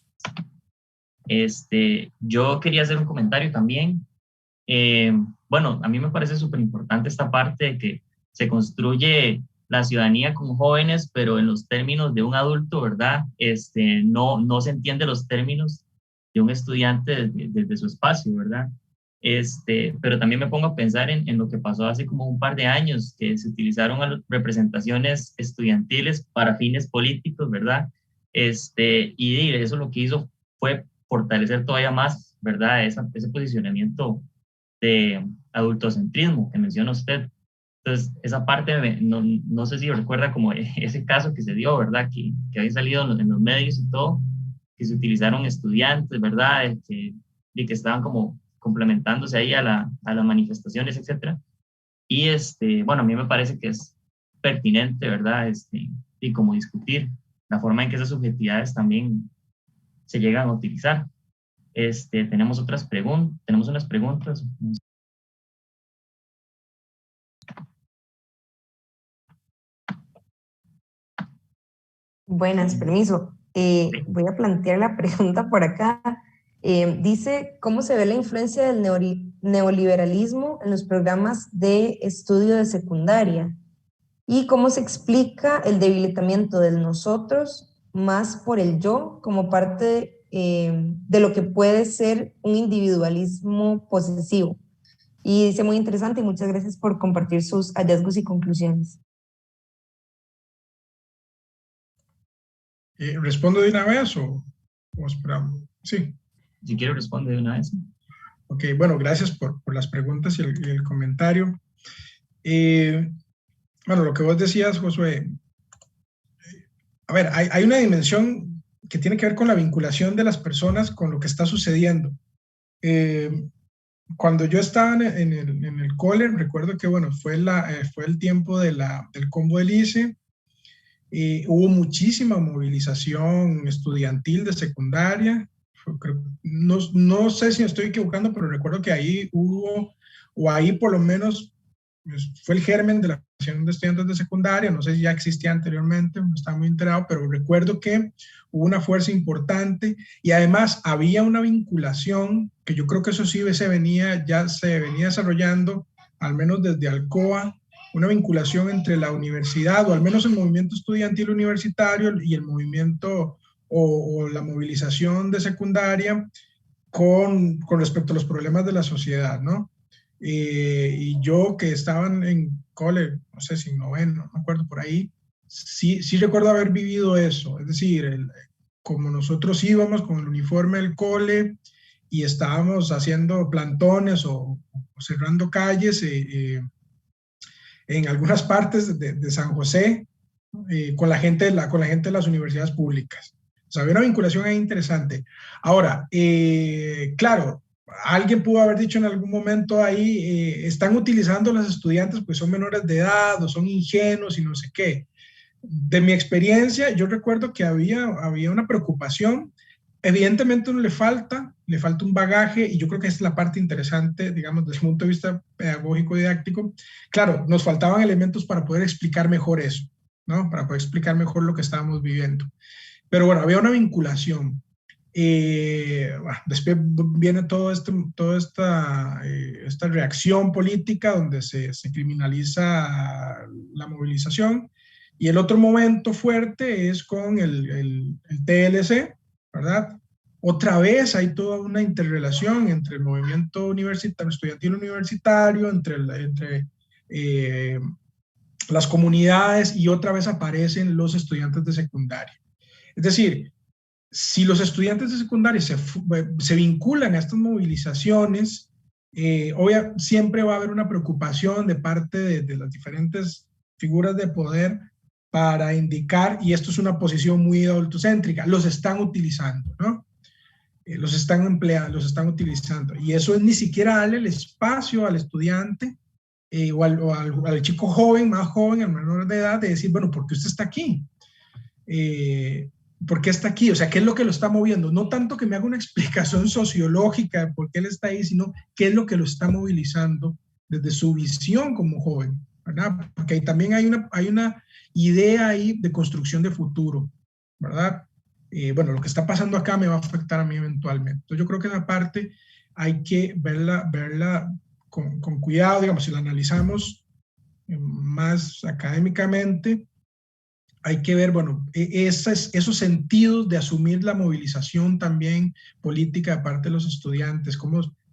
Yo quería hacer un comentario también. Bueno, a mí me parece súper importante esta parte de que se construye la ciudadanía con jóvenes, pero en los términos de un adulto, ¿verdad? No se entiende los términos de un estudiante desde su espacio, ¿verdad? Pero también me pongo a pensar en lo que pasó hace como un par de años, que se utilizaron representaciones estudiantiles para fines políticos, ¿verdad? Y eso lo que hizo fue fortalecer todavía más, ¿verdad? Ese posicionamiento de adultocentrismo que menciona usted. Entonces, esa parte, no sé si recuerda como ese caso que se dio, ¿verdad? Que había salido en los medios y todo, que se utilizaron estudiantes, ¿verdad? Que estaban como complementándose ahí a las manifestaciones, etcétera. Y bueno, a mí me parece que es pertinente, ¿verdad? Y como discutir la forma en que esas subjetividades también se llegan a utilizar. Tenemos unas preguntas. Buenas, permiso. Voy a plantear la pregunta por acá. Dice, ¿cómo se ve la influencia del neoliberalismo en los programas de estudio de secundaria? ¿Y cómo se explica el debilitamiento del nosotros más por el yo como parte de lo que puede ser un individualismo posesivo? Y dice, muy interesante, y muchas gracias por compartir sus hallazgos y conclusiones. ¿Respondo de una vez o esperamos? Sí. Si quiero, responde de una vez. Ok, bueno, gracias por las preguntas y el comentario. Bueno, lo que vos decías, Josué, a ver, hay una dimensión que tiene que ver con la vinculación de las personas con lo que está sucediendo. Cuando yo estaba en el cole, recuerdo que, bueno, fue el tiempo del combo del ICE. Hubo muchísima movilización estudiantil de secundaria. No sé si me estoy equivocando, pero recuerdo que ahí hubo, o ahí por lo menos fue el germen de la Asociación de Estudiantes de Secundaria, no sé si ya existía anteriormente, no estaba muy enterado, pero recuerdo que hubo una fuerza importante y además había una vinculación, que yo creo que eso sí ya se venía desarrollando, al menos desde Alcoa, una vinculación entre la universidad, o al menos el movimiento estudiantil universitario y el movimiento o la movilización de secundaria con respecto a los problemas de la sociedad, ¿no? Y yo que estaba en cole, no sé si noveno, no me acuerdo por ahí, sí recuerdo haber vivido eso, es decir, como nosotros íbamos con el uniforme del cole y estábamos haciendo plantones o cerrando calles en algunas partes de San José con la gente de las universidades públicas. O sea, había una vinculación ahí interesante. Ahora, claro, alguien pudo haber dicho en algún momento ahí, están utilizando los estudiantes, pues son menores de edad o son ingenuos y no sé qué. De mi experiencia, yo recuerdo que había una preocupación. Evidentemente uno le falta un bagaje, y yo creo que esa es la parte interesante, digamos, desde el punto de vista pedagógico didáctico. Claro, nos faltaban elementos para poder explicar mejor eso, ¿no? Para poder explicar mejor lo que estábamos viviendo. Pero bueno, había una vinculación. Bueno, después viene toda esta reacción política donde se criminaliza la movilización, y el otro momento fuerte es con el TLC, ¿verdad? Otra vez hay toda una interrelación entre el movimiento universitario, estudiantil universitario, entre las comunidades, y otra vez aparecen los estudiantes de secundaria. Es decir, si los estudiantes de secundaria se vinculan a estas movilizaciones, siempre va a haber una preocupación de parte de las diferentes figuras de poder para indicar, y esto es una posición muy adultocéntrica, los están utilizando, ¿no? Los están empleando, los están utilizando. Y eso es ni siquiera darle el espacio al estudiante o al chico joven, más joven, al menor de edad, de decir, bueno, ¿por qué usted está aquí? ¿Por qué está aquí? O sea, ¿qué es lo que lo está moviendo? No tanto que me haga una explicación sociológica de por qué él está ahí, sino qué es lo que lo está movilizando desde su visión como joven, ¿verdad? Porque también hay una idea ahí de construcción de futuro, ¿verdad? Bueno, lo que está pasando acá me va a afectar a mí eventualmente. Entonces yo creo que esa parte hay que verla con cuidado, digamos, si la analizamos más académicamente, hay que ver, bueno, esos sentidos de asumir la movilización también política de parte de los estudiantes,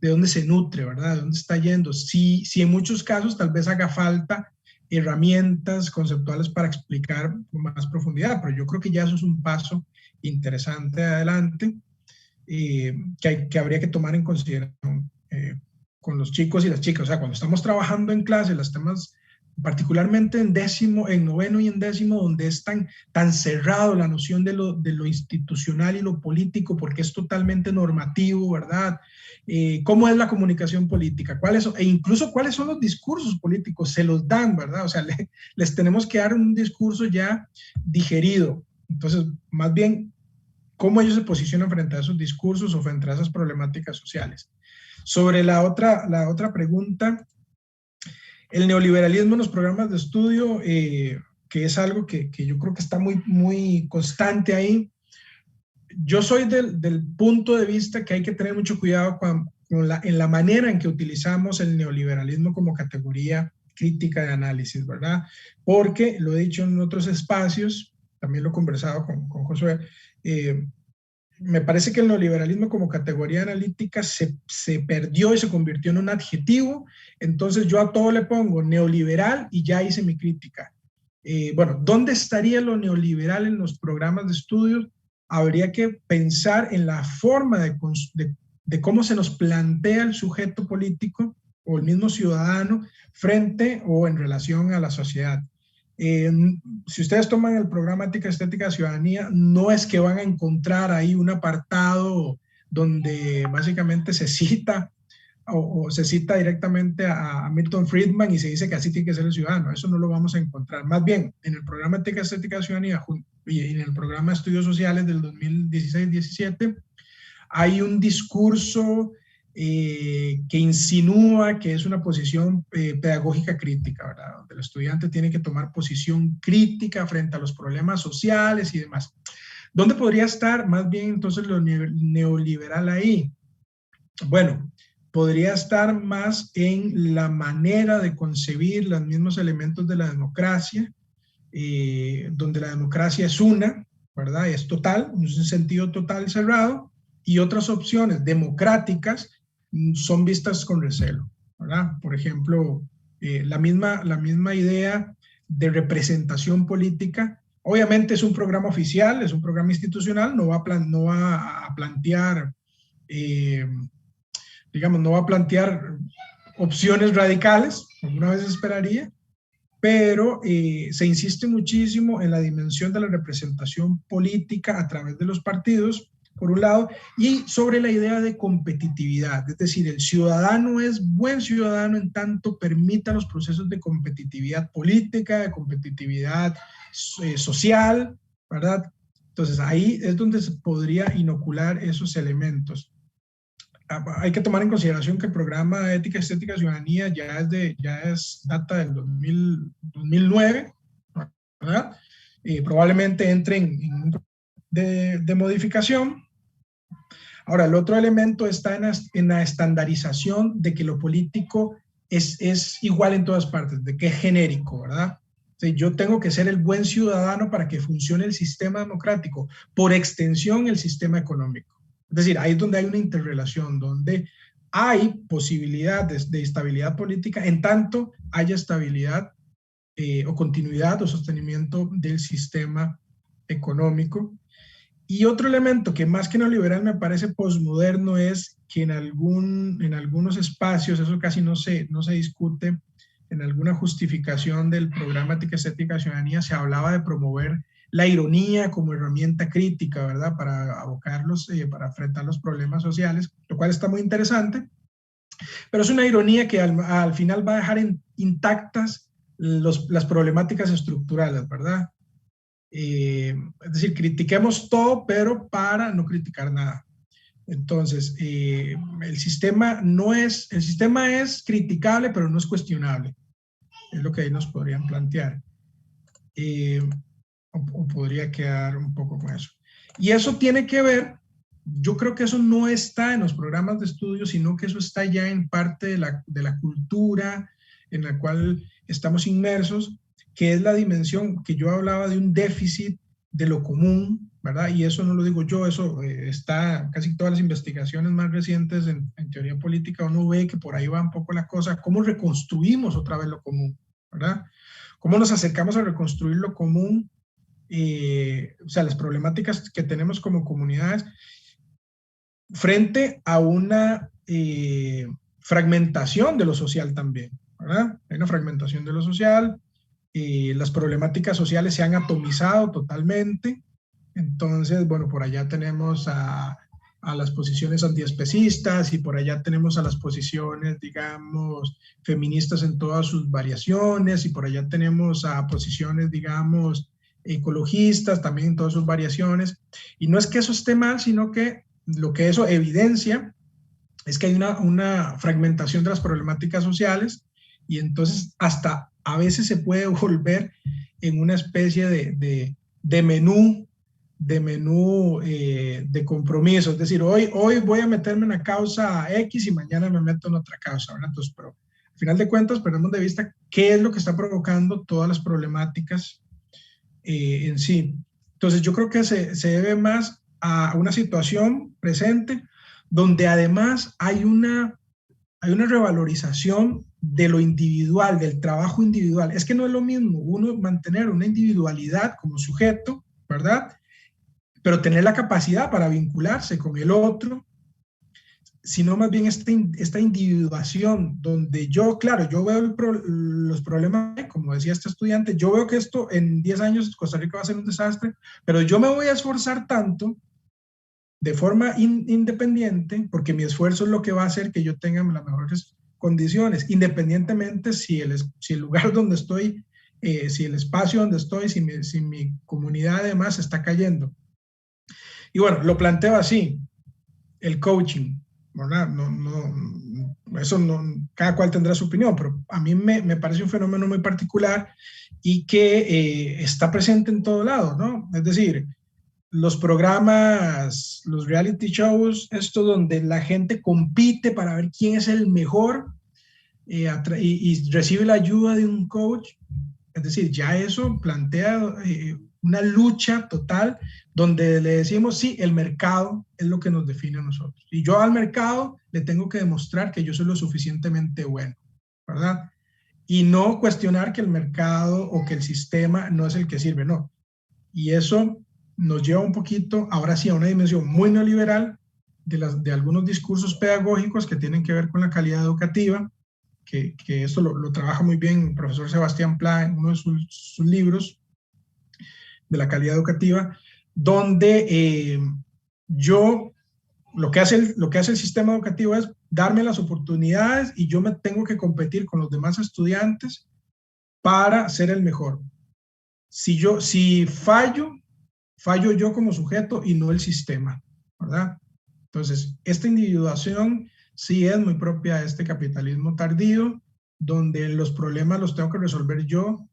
de dónde se nutre, ¿verdad? De dónde está yendo. Si en muchos casos tal vez haga falta herramientas conceptuales para explicar con más profundidad, pero yo creo que ya eso es un paso interesante adelante que habría que tomar en consideración con los chicos y las chicas. O sea, cuando estamos trabajando en clase, los temas particularmente en noveno y en décimo, donde es tan cerrado la noción de lo institucional y lo político, porque es totalmente normativo, ¿verdad? ¿Cómo es la comunicación política? E incluso cuáles son los discursos políticos, se los dan, ¿verdad? O sea, les tenemos que dar un discurso ya digerido. Entonces, más bien, ¿cómo ellos se posicionan frente a esos discursos o frente a esas problemáticas sociales? Sobre la otra pregunta, el neoliberalismo en los programas de estudio, que es algo que yo creo que está muy, muy constante ahí. Yo soy del punto de vista que hay que tener mucho cuidado en la manera en que utilizamos el neoliberalismo como categoría crítica de análisis, ¿verdad? Porque, lo he dicho en otros espacios, también lo he conversado con Josué, me parece que el neoliberalismo como categoría analítica se perdió y se convirtió en un adjetivo. Entonces yo a todo le pongo neoliberal y ya hice mi crítica. Bueno, ¿dónde estaría lo neoliberal en los programas de estudios? Habría que pensar en la forma de cómo se nos plantea el sujeto político o el mismo ciudadano frente o en relación a la sociedad. Si ustedes toman el programa Ética Estética de Ciudadanía, no es que van a encontrar ahí un apartado donde básicamente se cita o se cita directamente a Milton Friedman y se dice que así tiene que ser el ciudadano. Eso no lo vamos a encontrar. Más bien, en el programa Ética Estética de Ciudadanía y en el programa de Estudios Sociales del 2016-17 hay un discurso que insinúa que es una posición pedagógica crítica, ¿verdad? Donde el estudiante tiene que tomar posición crítica frente a los problemas sociales y demás. ¿Dónde podría estar más bien entonces lo neoliberal ahí? Bueno, podría estar más en la manera de concebir los mismos elementos de la democracia, donde la democracia es una, ¿verdad? Es total, es un sentido total cerrado, y otras opciones democráticas son vistas con recelo, ¿verdad? Por ejemplo, la misma idea de representación política, obviamente es un programa oficial, es un programa institucional, no va a plantear, digamos, no va a plantear opciones radicales, como una vez esperaría, pero se insiste muchísimo en la dimensión de la representación política a través de los partidos, por un lado, y sobre la idea de competitividad, es decir, el ciudadano es buen ciudadano en tanto permita los procesos de competitividad política, de competitividad social, ¿verdad? Entonces ahí es donde se podría inocular esos elementos. Hay que tomar en consideración que el programa de Ética, Estética y Ciudadanía ya data del 2009, ¿verdad? Probablemente entre en de modificación. Ahora, el otro elemento está en la estandarización de que lo político es igual en todas partes, de que es genérico, ¿verdad? O sea, yo tengo que ser el buen ciudadano para que funcione el sistema democrático, por extensión el sistema económico. Es decir, ahí es donde hay una interrelación, donde hay posibilidades de estabilidad política en tanto haya estabilidad o continuidad o sostenimiento del sistema económico. Y otro elemento que más que neoliberal me parece posmoderno es que en algunos espacios, eso casi no se discute, en alguna justificación del programa Ética, Estética y Ciudadanía se hablaba de promover la ironía como herramienta crítica, ¿verdad? Para abocarlos, para enfrentar los problemas sociales, lo cual está muy interesante, pero es una ironía que al final va a dejar intactas las problemáticas estructurales, ¿verdad? Es decir, critiquemos todo, pero para no criticar nada. Entonces, el sistema es criticable, pero no es cuestionable. Es lo que ahí nos podrían plantear. O podría quedar un poco con eso. Y eso tiene que ver, yo creo que eso no está en los programas de estudio, sino que eso está ya en parte de la cultura en la cual estamos inmersos, que es la dimensión que yo hablaba de un déficit de lo común, ¿verdad? Y eso no lo digo yo, eso está casi todas las investigaciones más recientes en teoría política, uno ve que por ahí va un poco la cosa, cómo reconstruimos otra vez lo común, ¿verdad? Cómo nos acercamos a reconstruir lo común, o sea, las problemáticas que tenemos como comunidades frente a una fragmentación de lo social también, ¿verdad? Hay una fragmentación de lo social, las problemáticas sociales se han atomizado totalmente, entonces, bueno, por allá tenemos a las posiciones antiespecistas y por allá tenemos a las posiciones, digamos, feministas en todas sus variaciones y por allá tenemos a posiciones, digamos, ecologistas también en todas sus variaciones. Y no es que eso esté mal, sino que lo que eso evidencia es que hay una fragmentación de las problemáticas sociales y entonces hasta a veces se puede volver en una especie de menú de compromiso, es decir, hoy voy a meterme en una causa X y mañana me meto en otra causa, ¿verdad? Entonces, pero al final de cuentas perdemos de vista qué es lo que está provocando todas las problemáticas en sí. Entonces yo creo que se debe más a una situación presente donde además hay una revalorización de lo individual, del trabajo individual. Es que no es lo mismo uno mantener una individualidad como sujeto, ¿verdad? Pero tener la capacidad para vincularse con el otro, sino más bien esta individuación donde yo, claro, yo veo los problemas, como decía este estudiante, yo veo que esto en 10 años Costa Rica va a ser un desastre, pero yo me voy a esforzar tanto de forma independiente, porque mi esfuerzo es lo que va a hacer que yo tenga las mejores condiciones, independientemente si el lugar donde estoy, si el espacio donde estoy, si mi comunidad además está cayendo. Y bueno, lo planteo así, el coaching. ¿verdad? Eso no, cada cual tendrá su opinión, pero a mí me parece un fenómeno muy particular y que está presente en todo lado, ¿no? Es decir, los programas, los reality shows, esto donde la gente compite para ver quién es el mejor y recibe la ayuda de un coach. Es decir, ya eso plantea una lucha total donde le decimos, sí, el mercado es lo que nos define a nosotros. Y yo al mercado le tengo que demostrar que yo soy lo suficientemente bueno, ¿verdad? Y no cuestionar que el mercado o que el sistema no es el que sirve, no. Y eso nos lleva un poquito, ahora sí, a una dimensión muy neoliberal de algunos discursos pedagógicos que tienen que ver con la calidad educativa, que esto lo trabaja muy bien el profesor Sebastián Pla en uno de sus libros de la calidad educativa, donde lo que hace el sistema educativo es darme las oportunidades y yo me tengo que competir con los demás estudiantes para ser el mejor. Si fallo yo como sujeto y no el sistema, ¿verdad? Entonces, esta individuación sí es muy propia de este capitalismo tardío, donde los problemas los tengo que resolver yo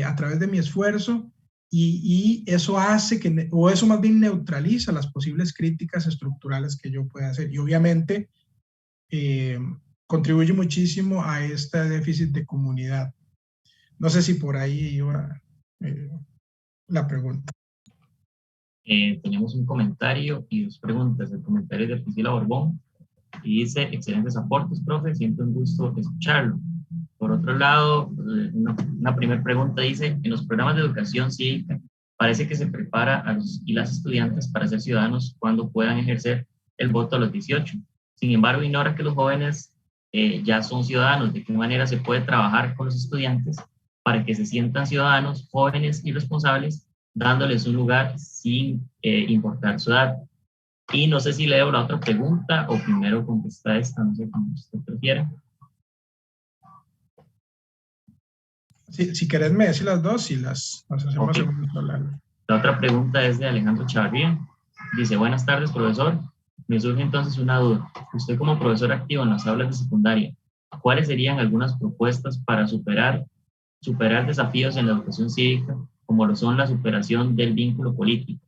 a través de mi esfuerzo y eso hace o eso más bien neutraliza las posibles críticas estructurales que yo pueda hacer. Y obviamente contribuye muchísimo a este déficit de comunidad. No sé si por ahí iba la pregunta. Tenemos un comentario y dos preguntas. El comentario es de Priscila Borbón y dice: excelentes aportes, profe, siempre un gusto escucharlo. Por otro lado, una primera pregunta dice: en los programas de educación cívica parece que se prepara a los y las estudiantes para ser ciudadanos cuando puedan ejercer el voto a los 18. Sin embargo, ignora que los jóvenes ya son ciudadanos. ¿De qué manera se puede trabajar con los estudiantes para que se sientan ciudadanos, jóvenes y responsables, dándoles un lugar sin importar su edad? Y no sé si leo la otra pregunta o primero contesta esta, no sé cómo usted prefiera. Si querés me decís las dos y las hacemos Okay. en un solo. La otra pregunta es de Alejandro Chavarría. Dice: buenas tardes, profesor. Me surge entonces una duda. Usted como profesor activo en las aulas de secundaria, ¿cuáles serían algunas propuestas para superar desafíos en la educación cívica, como lo son la superación del vínculo político?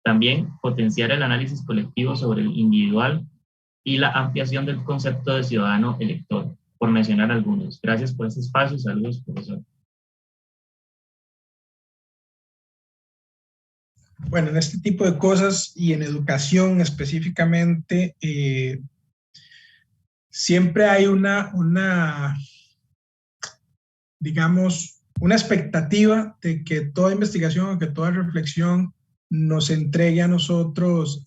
También potenciar el análisis colectivo sobre el individual y la ampliación del concepto de ciudadano elector, por mencionar algunos. Gracias por este espacio. Saludos, profesor. Bueno, en este tipo de cosas y en educación específicamente, siempre hay digamos, una expectativa de que toda investigación o que toda reflexión nos entregue a nosotros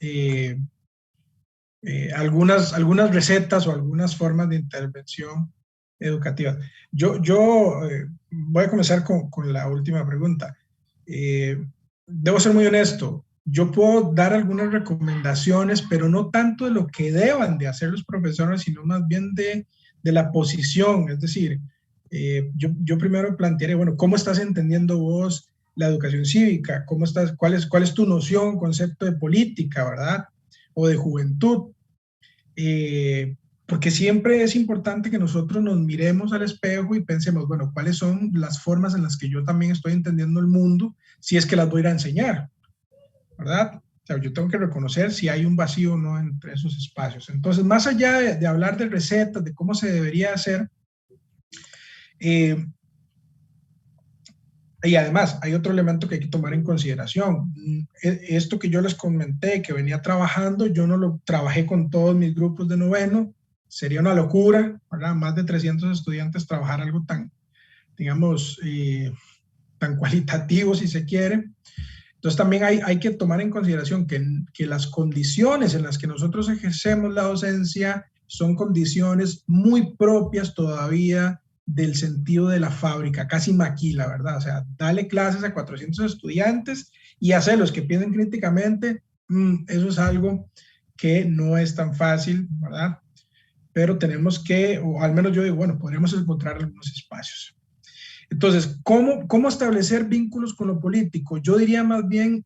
algunas recetas o algunas formas de intervención educativa. Yo voy a comenzar con la última pregunta. Debo ser muy honesto. Yo puedo dar algunas recomendaciones, pero no tanto de lo que deban de hacer los profesores, sino más bien de la posición. Es decir, yo primero plantearé, bueno, ¿cómo estás entendiendo vos la educación cívica? ¿Cuál es tu noción, concepto de política, verdad? O de juventud. Porque siempre es importante que nosotros nos miremos al espejo y pensemos, bueno, ¿cuáles son las formas en las que yo también estoy entendiendo el mundo si es que las voy a ir a enseñar? ¿Verdad? O sea, yo tengo que reconocer si hay un vacío o no entre esos espacios. Entonces, más allá de hablar de recetas, de cómo se debería hacer, y además hay otro elemento que hay que tomar en consideración. Esto que yo les comenté, que venía trabajando, yo no lo trabajé con todos mis grupos de noveno. Sería una locura, ¿verdad? Más de 300 estudiantes trabajar algo tan, digamos, tan cualitativo, si se quiere. Entonces también hay que tomar en consideración que las condiciones en las que nosotros ejercemos la docencia son condiciones muy propias todavía del sentido de la fábrica, casi maquila, ¿verdad? O sea, dale clases a 400 estudiantes y hacerlos que piensen críticamente, eso es algo que no es tan fácil, ¿verdad? Pero tenemos que, o al menos yo digo, bueno, podríamos encontrar algunos espacios. Entonces, ¿cómo establecer vínculos con lo político? Yo diría más bien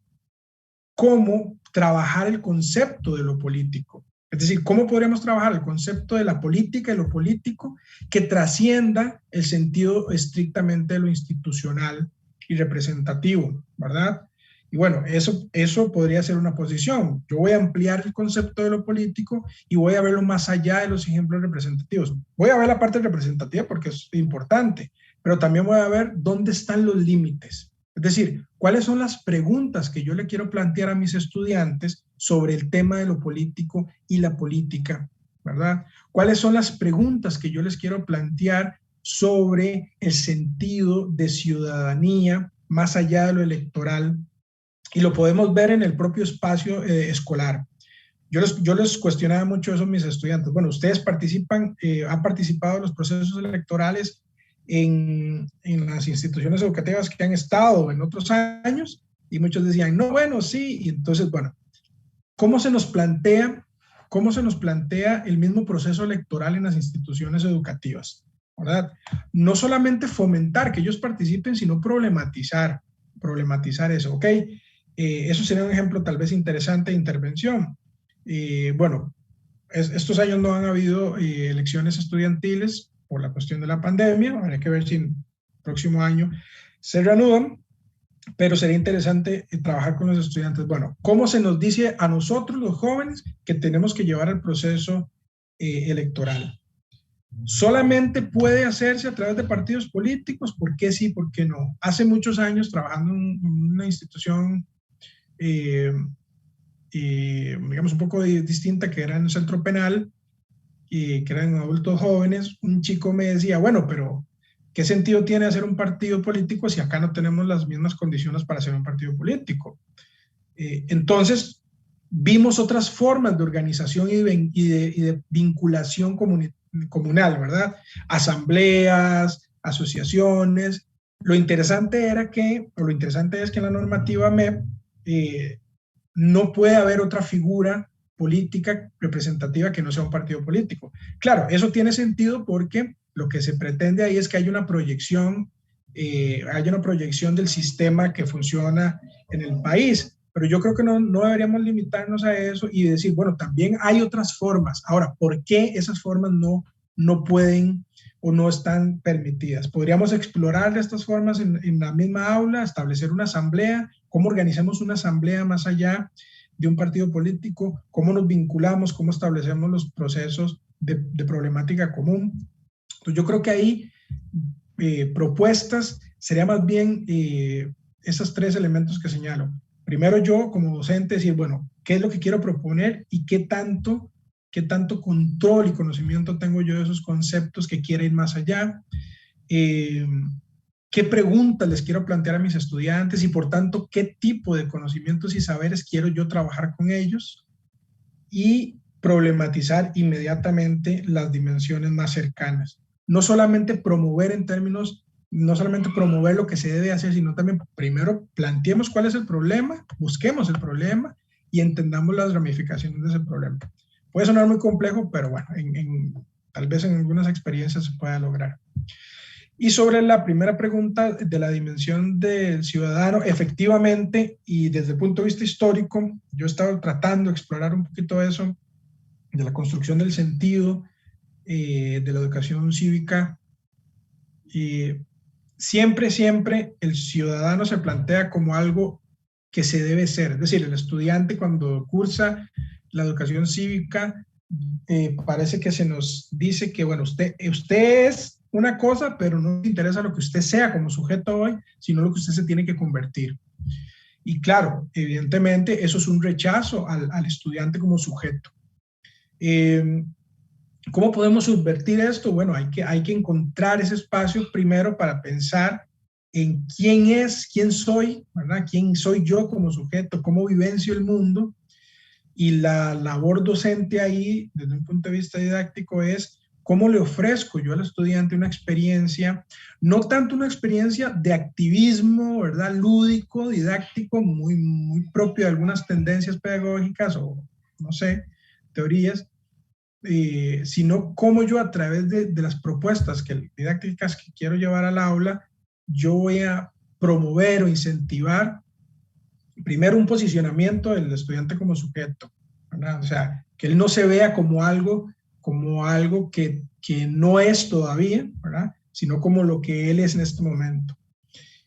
cómo trabajar el concepto de lo político. Es decir, ¿cómo podríamos trabajar el concepto de la política y lo político que trascienda el sentido estrictamente de lo institucional y representativo, ¿verdad? Y bueno, eso podría ser una posición. Yo voy a ampliar el concepto de lo político y voy a verlo más allá de los ejemplos representativos. Voy a ver la parte representativa porque es importante, pero también voy a ver dónde están los límites. Es decir, cuáles son las preguntas que yo le quiero plantear a mis estudiantes sobre el tema de lo político y la política, ¿verdad? ¿Cuáles son las preguntas que yo les quiero plantear sobre el sentido de ciudadanía más allá de lo electoral? Y lo podemos ver en el propio espacio escolar. Yo les cuestionaba mucho eso a mis estudiantes. Bueno, ustedes han participado en los procesos electorales en las instituciones educativas que han estado en otros años, y muchos decían, no, bueno, sí. Y entonces, bueno, ¿cómo se nos plantea el mismo proceso electoral en las instituciones educativas? ¿Verdad? No solamente fomentar que ellos participen, sino problematizar eso, ¿ok? Eso sería un ejemplo tal vez interesante de intervención. Bueno, estos años no han habido elecciones estudiantiles por la cuestión de la pandemia. Habrá que ver si el próximo año se reanudan, pero sería interesante trabajar con los estudiantes. Bueno, ¿cómo se nos dice a nosotros los jóvenes que tenemos que llevar el proceso electoral? ¿Solamente puede hacerse a través de partidos políticos? ¿Por qué sí, por qué no? Hace muchos años, trabajando en una institución digamos un poco distinta, que era en el centro penal, que eran adultos jóvenes, un chico me decía, bueno, pero ¿qué sentido tiene hacer un partido político si acá no tenemos las mismas condiciones para hacer un partido político? Entonces, vimos otras formas de organización y de vinculación comunal, ¿verdad? Asambleas, asociaciones. Lo interesante es que en la normativa MEP no puede haber otra figura política representativa que no sea un partido político. Claro, eso tiene sentido porque lo que se pretende ahí es que haya una proyección del sistema que funciona en el país. Pero yo creo que no deberíamos limitarnos a eso y decir, bueno, también hay otras formas. Ahora, ¿por qué esas formas no pueden o no están permitidas? Podríamos explorar estas formas en la misma aula, establecer una asamblea, cómo organizamos una asamblea más allá de un partido político, cómo nos vinculamos, cómo establecemos los procesos de problemática común. Entonces yo creo que ahí propuestas sería más bien esos tres elementos que señalo. Primero yo como docente decir, bueno, ¿qué es lo que quiero proponer y qué tanto control y conocimiento tengo yo de esos conceptos que quiero ir más allá? ¿Qué preguntas les quiero plantear a mis estudiantes y por tanto qué tipo de conocimientos y saberes quiero yo trabajar con ellos? Y problematizar inmediatamente las dimensiones más cercanas. No solamente promover lo que se debe hacer, sino también primero planteemos cuál es el problema, busquemos el problema y entendamos las ramificaciones de ese problema. Puede sonar muy complejo, pero bueno, tal vez en algunas experiencias se pueda lograr. Y sobre la primera pregunta de la dimensión del ciudadano, efectivamente, y desde el punto de vista histórico, yo he estado tratando de explorar un poquito eso, de la construcción del sentido de la educación cívica. Siempre el ciudadano se plantea como algo que se debe ser. Es decir, el estudiante cuando cursa la educación cívica, parece que se nos dice que, bueno, usted es una cosa, pero no le interesa lo que usted sea como sujeto hoy, sino lo que usted se tiene que convertir. Y claro, evidentemente eso es un rechazo al estudiante como sujeto. ¿Cómo podemos subvertir esto? Bueno, hay que encontrar ese espacio primero para pensar en quién soy, ¿verdad? ¿Quién soy yo como sujeto? ¿Cómo vivencio el mundo? Y la labor docente ahí, desde un punto de vista didáctico, es cómo le ofrezco yo al estudiante una experiencia, no tanto una experiencia de activismo, ¿verdad? Lúdico, didáctico, muy propio de algunas tendencias pedagógicas o, no sé, teorías, sino cómo yo a través de las propuestas didácticas que quiero llevar al aula, yo voy a promover o incentivar primero un posicionamiento del estudiante como sujeto, ¿verdad? O sea, que él no se vea como algo que no es todavía, ¿verdad? Sino como lo que él es en este momento.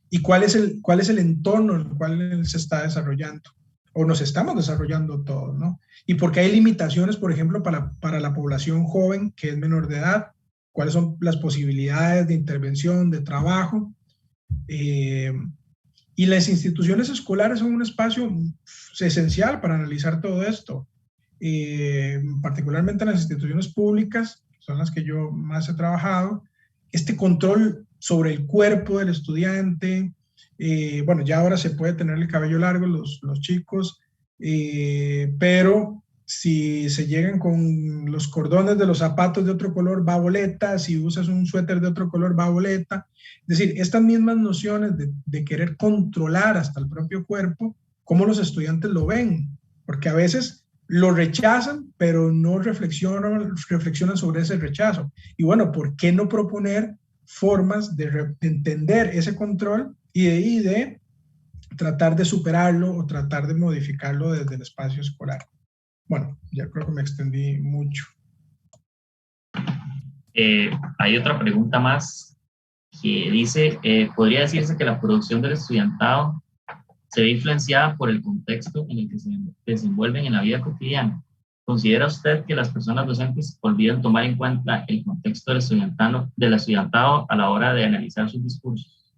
¿Y cuál es el entorno en el cual él se está desarrollando? O nos estamos desarrollando todos, ¿no? Y porque hay limitaciones, por ejemplo, para la población joven que es menor de edad, cuáles son las posibilidades de intervención, de trabajo. Y las instituciones escolares son un espacio esencial para analizar todo esto. Particularmente las instituciones públicas, son las que yo más he trabajado, este control sobre el cuerpo del estudiante, bueno, ya ahora se puede tener el cabello largo los chicos, pero si se llegan con los cordones de los zapatos de otro color, va boleta, si usas un suéter de otro color, va boleta. Es decir, estas mismas nociones de querer controlar hasta el propio cuerpo, cómo los estudiantes lo ven, porque a veces lo rechazan, pero no reflexionan sobre ese rechazo. Y bueno, ¿por qué no proponer formas de entender ese control y de tratar de superarlo o tratar de modificarlo desde el espacio escolar? Bueno, ya creo que me extendí mucho. Hay otra pregunta más que dice, ¿podría decirse que la producción del estudiantado se ve influenciada por el contexto en el que se desenvuelven en la vida cotidiana? ¿Considera usted que las personas docentes olvidan tomar en cuenta el contexto del estudiantado a la hora de analizar sus discursos?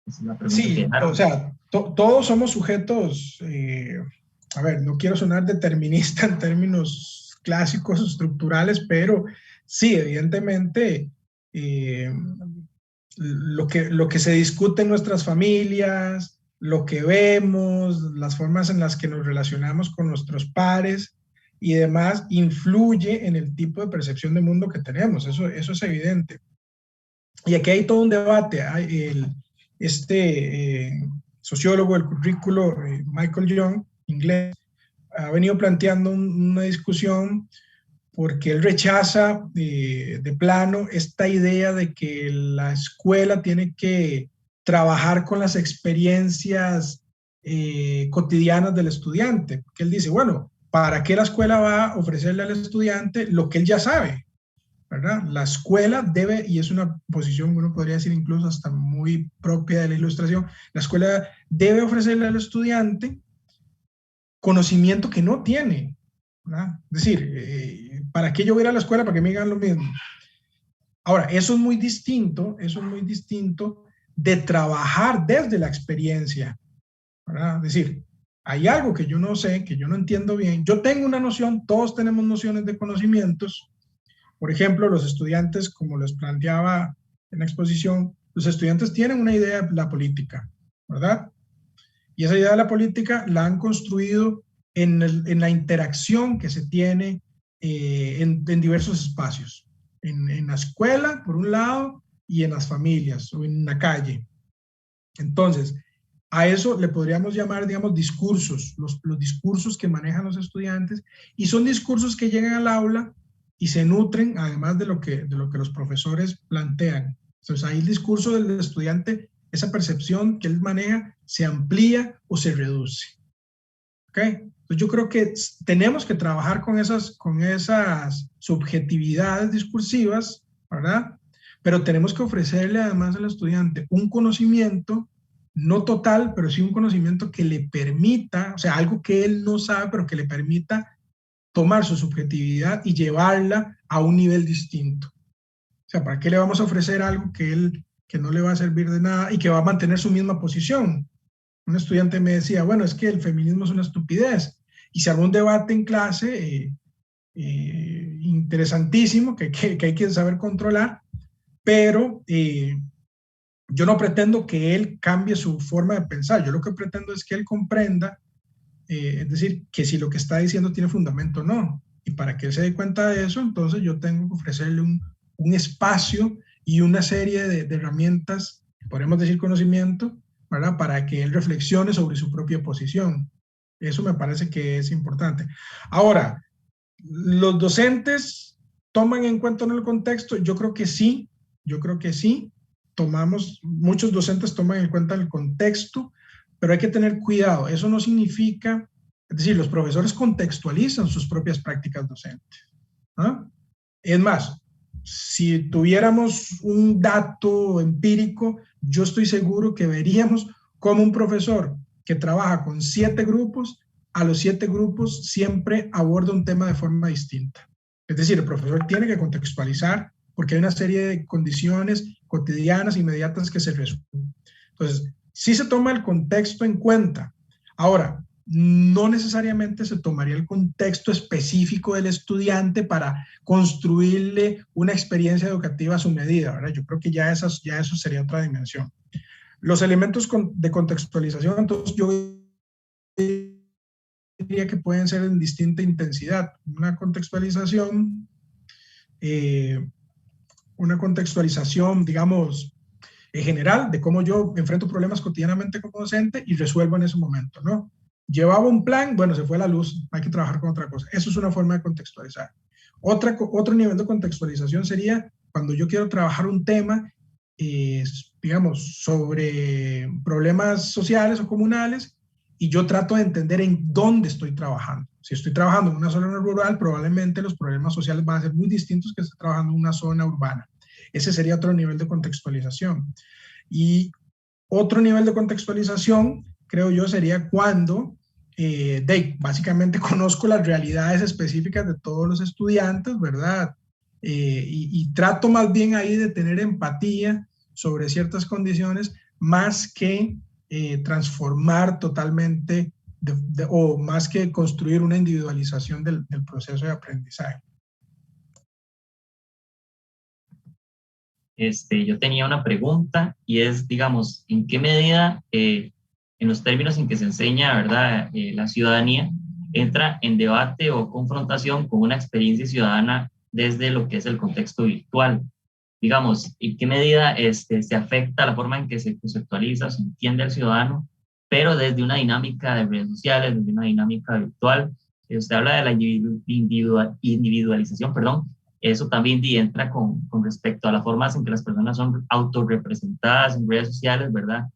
Esa es la pregunta sí, que dejaron. O sea, todos somos sujetos, a ver, no quiero sonar determinista en términos clásicos, estructurales, pero sí, evidentemente, lo que se discute en nuestras familias, lo que vemos, las formas en las que nos relacionamos con nuestros pares y demás, influye en el tipo de percepción de mundo que tenemos, eso es evidente. Y aquí hay todo un debate. Sociólogo del currículo, Michael Young, inglés, ha venido planteando una discusión porque él rechaza de plano esta idea de que la escuela tiene que trabajar con las experiencias cotidianas del estudiante. Porque él dice, bueno, ¿para qué la escuela va a ofrecerle al estudiante lo que él ya sabe? ¿Verdad? La escuela debe, y es una posición, uno podría decir incluso hasta muy propia de la Ilustración, la escuela debe ofrecerle al estudiante conocimiento que no tiene, ¿verdad? Es decir, ¿para qué yo voy a ir a la escuela? Para que me digan lo mismo. Ahora, eso es muy distinto de trabajar desde la experiencia, ¿verdad? Es decir, hay algo que yo no sé, que yo no entiendo bien, yo tengo una noción, todos tenemos nociones de conocimientos. Por ejemplo, los estudiantes, como les planteaba en la exposición, los estudiantes tienen una idea de la política, ¿verdad? Y esa idea de la política la han construido en la interacción que se tiene en diversos espacios. En la escuela, por un lado, y en las familias o en la calle. Entonces, a eso le podríamos llamar, digamos, discursos, los discursos que manejan los estudiantes, y son discursos que llegan al aula y se nutren, además de lo que los profesores plantean. Entonces, ahí el discurso del estudiante, esa percepción que él maneja, se amplía o se reduce. ¿Ok? Entonces, yo creo que tenemos que trabajar con esas subjetividades discursivas, ¿verdad? Pero tenemos que ofrecerle además al estudiante un conocimiento, no total, pero sí un conocimiento que le permita, o sea, algo que él no sabe, pero que le permita tomar su subjetividad y llevarla a un nivel distinto. O sea, ¿para qué le vamos a ofrecer algo que no le va a servir de nada y que va a mantener su misma posición? Un estudiante me decía, bueno, es que el feminismo es una estupidez. Y se armó un debate en clase interesantísimo que hay que saber controlar, pero yo no pretendo que él cambie su forma de pensar. Yo lo que pretendo es que él comprenda, es decir, que si lo que está diciendo tiene fundamento o no. Y para que él se dé cuenta de eso, entonces yo tengo que ofrecerle un espacio y una serie de herramientas, podemos decir conocimiento, ¿verdad? Para que él reflexione sobre su propia posición. Eso me parece que es importante. Ahora, ¿los docentes toman en cuenta en el contexto? Yo creo que sí, muchos docentes toman en cuenta el contexto, pero hay que tener cuidado. Eso no significa, es decir, los profesores contextualizan sus propias prácticas docentes, ¿no? Es más, si tuviéramos un dato empírico, yo estoy seguro que veríamos cómo un profesor que trabaja con 7 grupos, a los 7 grupos siempre aborda un tema de forma distinta. Es decir, el profesor tiene que contextualizar porque hay una serie de condiciones cotidianas, inmediatas que se resuelven. Entonces, sí se toma el contexto en cuenta. Ahora, no necesariamente se tomaría el contexto específico del estudiante para construirle una experiencia educativa a su medida, ¿verdad? Yo creo que ya eso sería otra dimensión. Los elementos de contextualización, entonces yo diría que pueden ser en distinta intensidad. Una contextualización, digamos, en general, de cómo yo enfrento problemas cotidianamente como docente y resuelvo en ese momento, ¿no? Llevaba un plan, bueno, se fue la luz, hay que trabajar con otra cosa. Eso es una forma de contextualizar. Otro nivel de contextualización sería cuando yo quiero trabajar un tema, digamos, sobre problemas sociales o comunales, y yo trato de entender en dónde estoy trabajando. Si estoy trabajando en una zona rural, probablemente los problemas sociales van a ser muy distintos que si estoy trabajando en una zona urbana. Ese sería otro nivel de contextualización. Y otro nivel de contextualización, creo yo, sería cuando básicamente conozco las realidades específicas de todos los estudiantes, ¿verdad? Y trato más bien ahí de tener empatía sobre ciertas condiciones, más que transformar totalmente o más que construir una individualización del proceso de aprendizaje. Yo tenía una pregunta y es, digamos, ¿en qué medida, en los términos en que se enseña, ¿verdad?, la ciudadanía, entra en debate o confrontación con una experiencia ciudadana desde lo que es el contexto virtual? Digamos, ¿en qué medida se afecta la forma en que se conceptualiza, se entiende al ciudadano, pero desde una dinámica de redes sociales, desde una dinámica virtual? Usted habla de la individualización, perdón. Eso también entra con respecto a las formas en que las personas son autorrepresentadas en redes sociales, ¿verdad?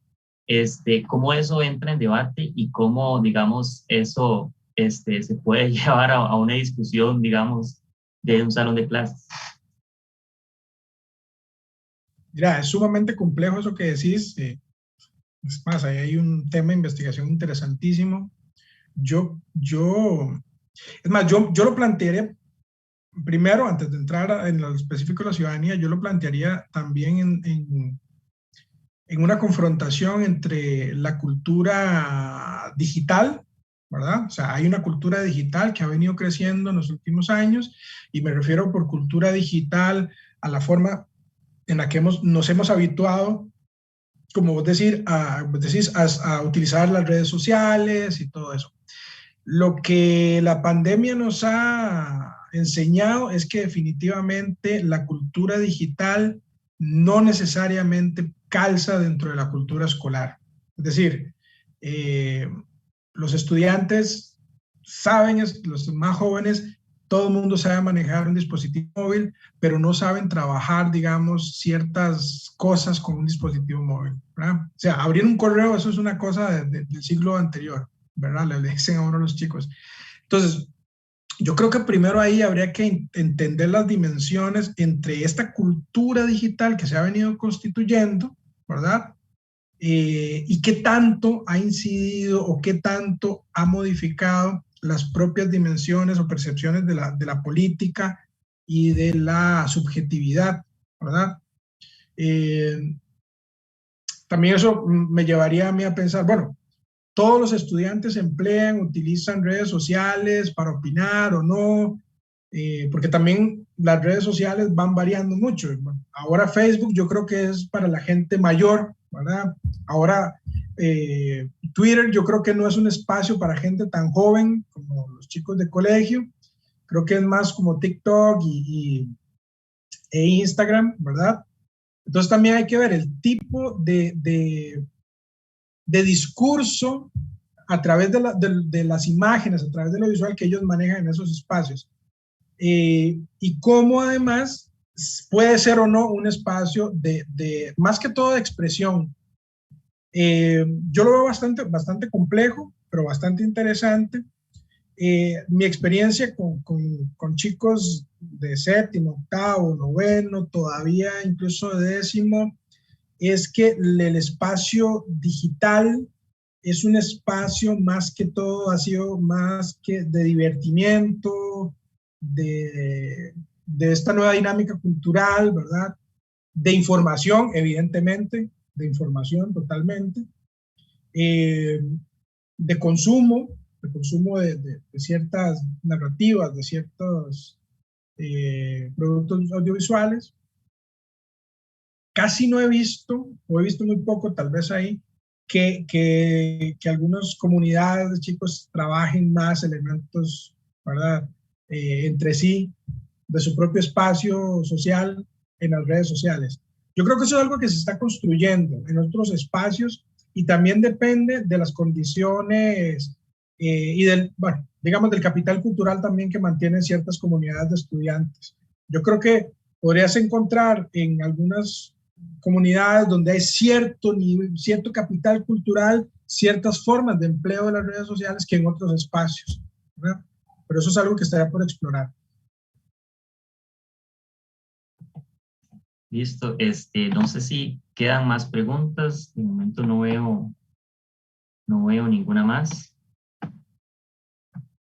Cómo eso entra en debate y cómo, digamos, eso se puede llevar a una discusión, digamos, de un salón de clases. Mira, es sumamente complejo eso que decís. Es más, ahí hay un tema de investigación interesantísimo. Es más, yo lo plantearía primero, antes de entrar en lo específico de la ciudadanía, yo lo plantearía también en una confrontación entre la cultura digital, ¿verdad? O sea, hay una cultura digital que ha venido creciendo en los últimos años, y me refiero por cultura digital a la forma en la que nos hemos habituado, como vos decís, a utilizar las redes sociales y todo eso. Lo que la pandemia nos ha enseñado es que definitivamente la cultura digital no necesariamente calza dentro de la cultura escolar. Es decir, los estudiantes saben, los más jóvenes, todo el mundo sabe manejar un dispositivo móvil, pero no saben trabajar, digamos, ciertas cosas con un dispositivo móvil, ¿verdad? O sea, abrir un correo, eso es una cosa del siglo anterior, ¿verdad? Le dicen a uno los chicos. Entonces, yo creo que primero ahí habría que entender las dimensiones entre esta cultura digital que se ha venido constituyendo, ¿verdad? Y qué tanto ha incidido o qué tanto ha modificado las propias dimensiones o percepciones de la política y de la subjetividad, ¿verdad? También eso me llevaría a mí a pensar, bueno, todos los estudiantes utilizan redes sociales para opinar o no, porque también las redes sociales van variando mucho. Bueno, ahora Facebook yo creo que es para la gente mayor, ¿verdad? Ahora Twitter yo creo que no es un espacio para gente tan joven como los chicos de colegio, creo que es más como TikTok e Instagram, ¿verdad? Entonces también hay que ver el tipo de discurso a través de las imágenes, a través de lo visual que ellos manejan en esos espacios. Y cómo además puede ser o no un espacio de más que todo de expresión, Yo lo veo bastante complejo, pero bastante interesante. Mi experiencia con chicos de séptimo, octavo, noveno, todavía incluso de décimo, es que el espacio digital es un espacio más que todo, ha sido más que de divertimiento, de esta nueva dinámica cultural, ¿verdad? De información, evidentemente, de información totalmente, de consumo de ciertas narrativas, de ciertos productos audiovisuales. Casi no he visto, o he visto muy poco tal vez ahí, que algunas comunidades de chicos trabajen más elementos, ¿verdad? Entre sí, de su propio espacio social en las redes sociales. Yo creo que eso es algo que se está construyendo en otros espacios y también depende de las condiciones y bueno, digamos del capital cultural también que mantienen ciertas comunidades de estudiantes. Yo creo que podrías encontrar en algunas comunidades donde hay cierto nivel, cierto capital cultural, ciertas formas de empleo de las redes sociales que en otros espacios, ¿verdad? Pero eso es algo que estaría por explorar. Listo, no sé si quedan más preguntas, de momento no veo ninguna más.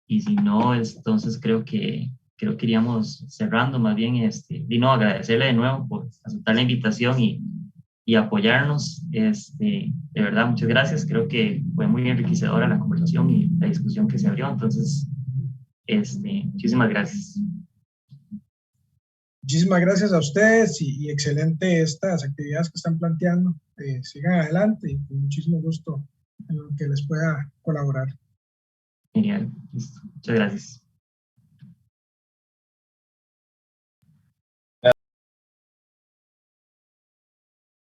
Y si no, entonces creo que iríamos cerrando más bien, y no, agradecerle de nuevo por aceptar la invitación y apoyarnos. De verdad, muchas gracias. Creo que fue muy enriquecedora la conversación y la discusión que se abrió. Entonces, muchísimas gracias. Muchísimas gracias a ustedes y excelente estas actividades que están planteando. Sigan adelante y con muchísimo gusto en lo que les pueda colaborar. Genial, listo. Muchas gracias.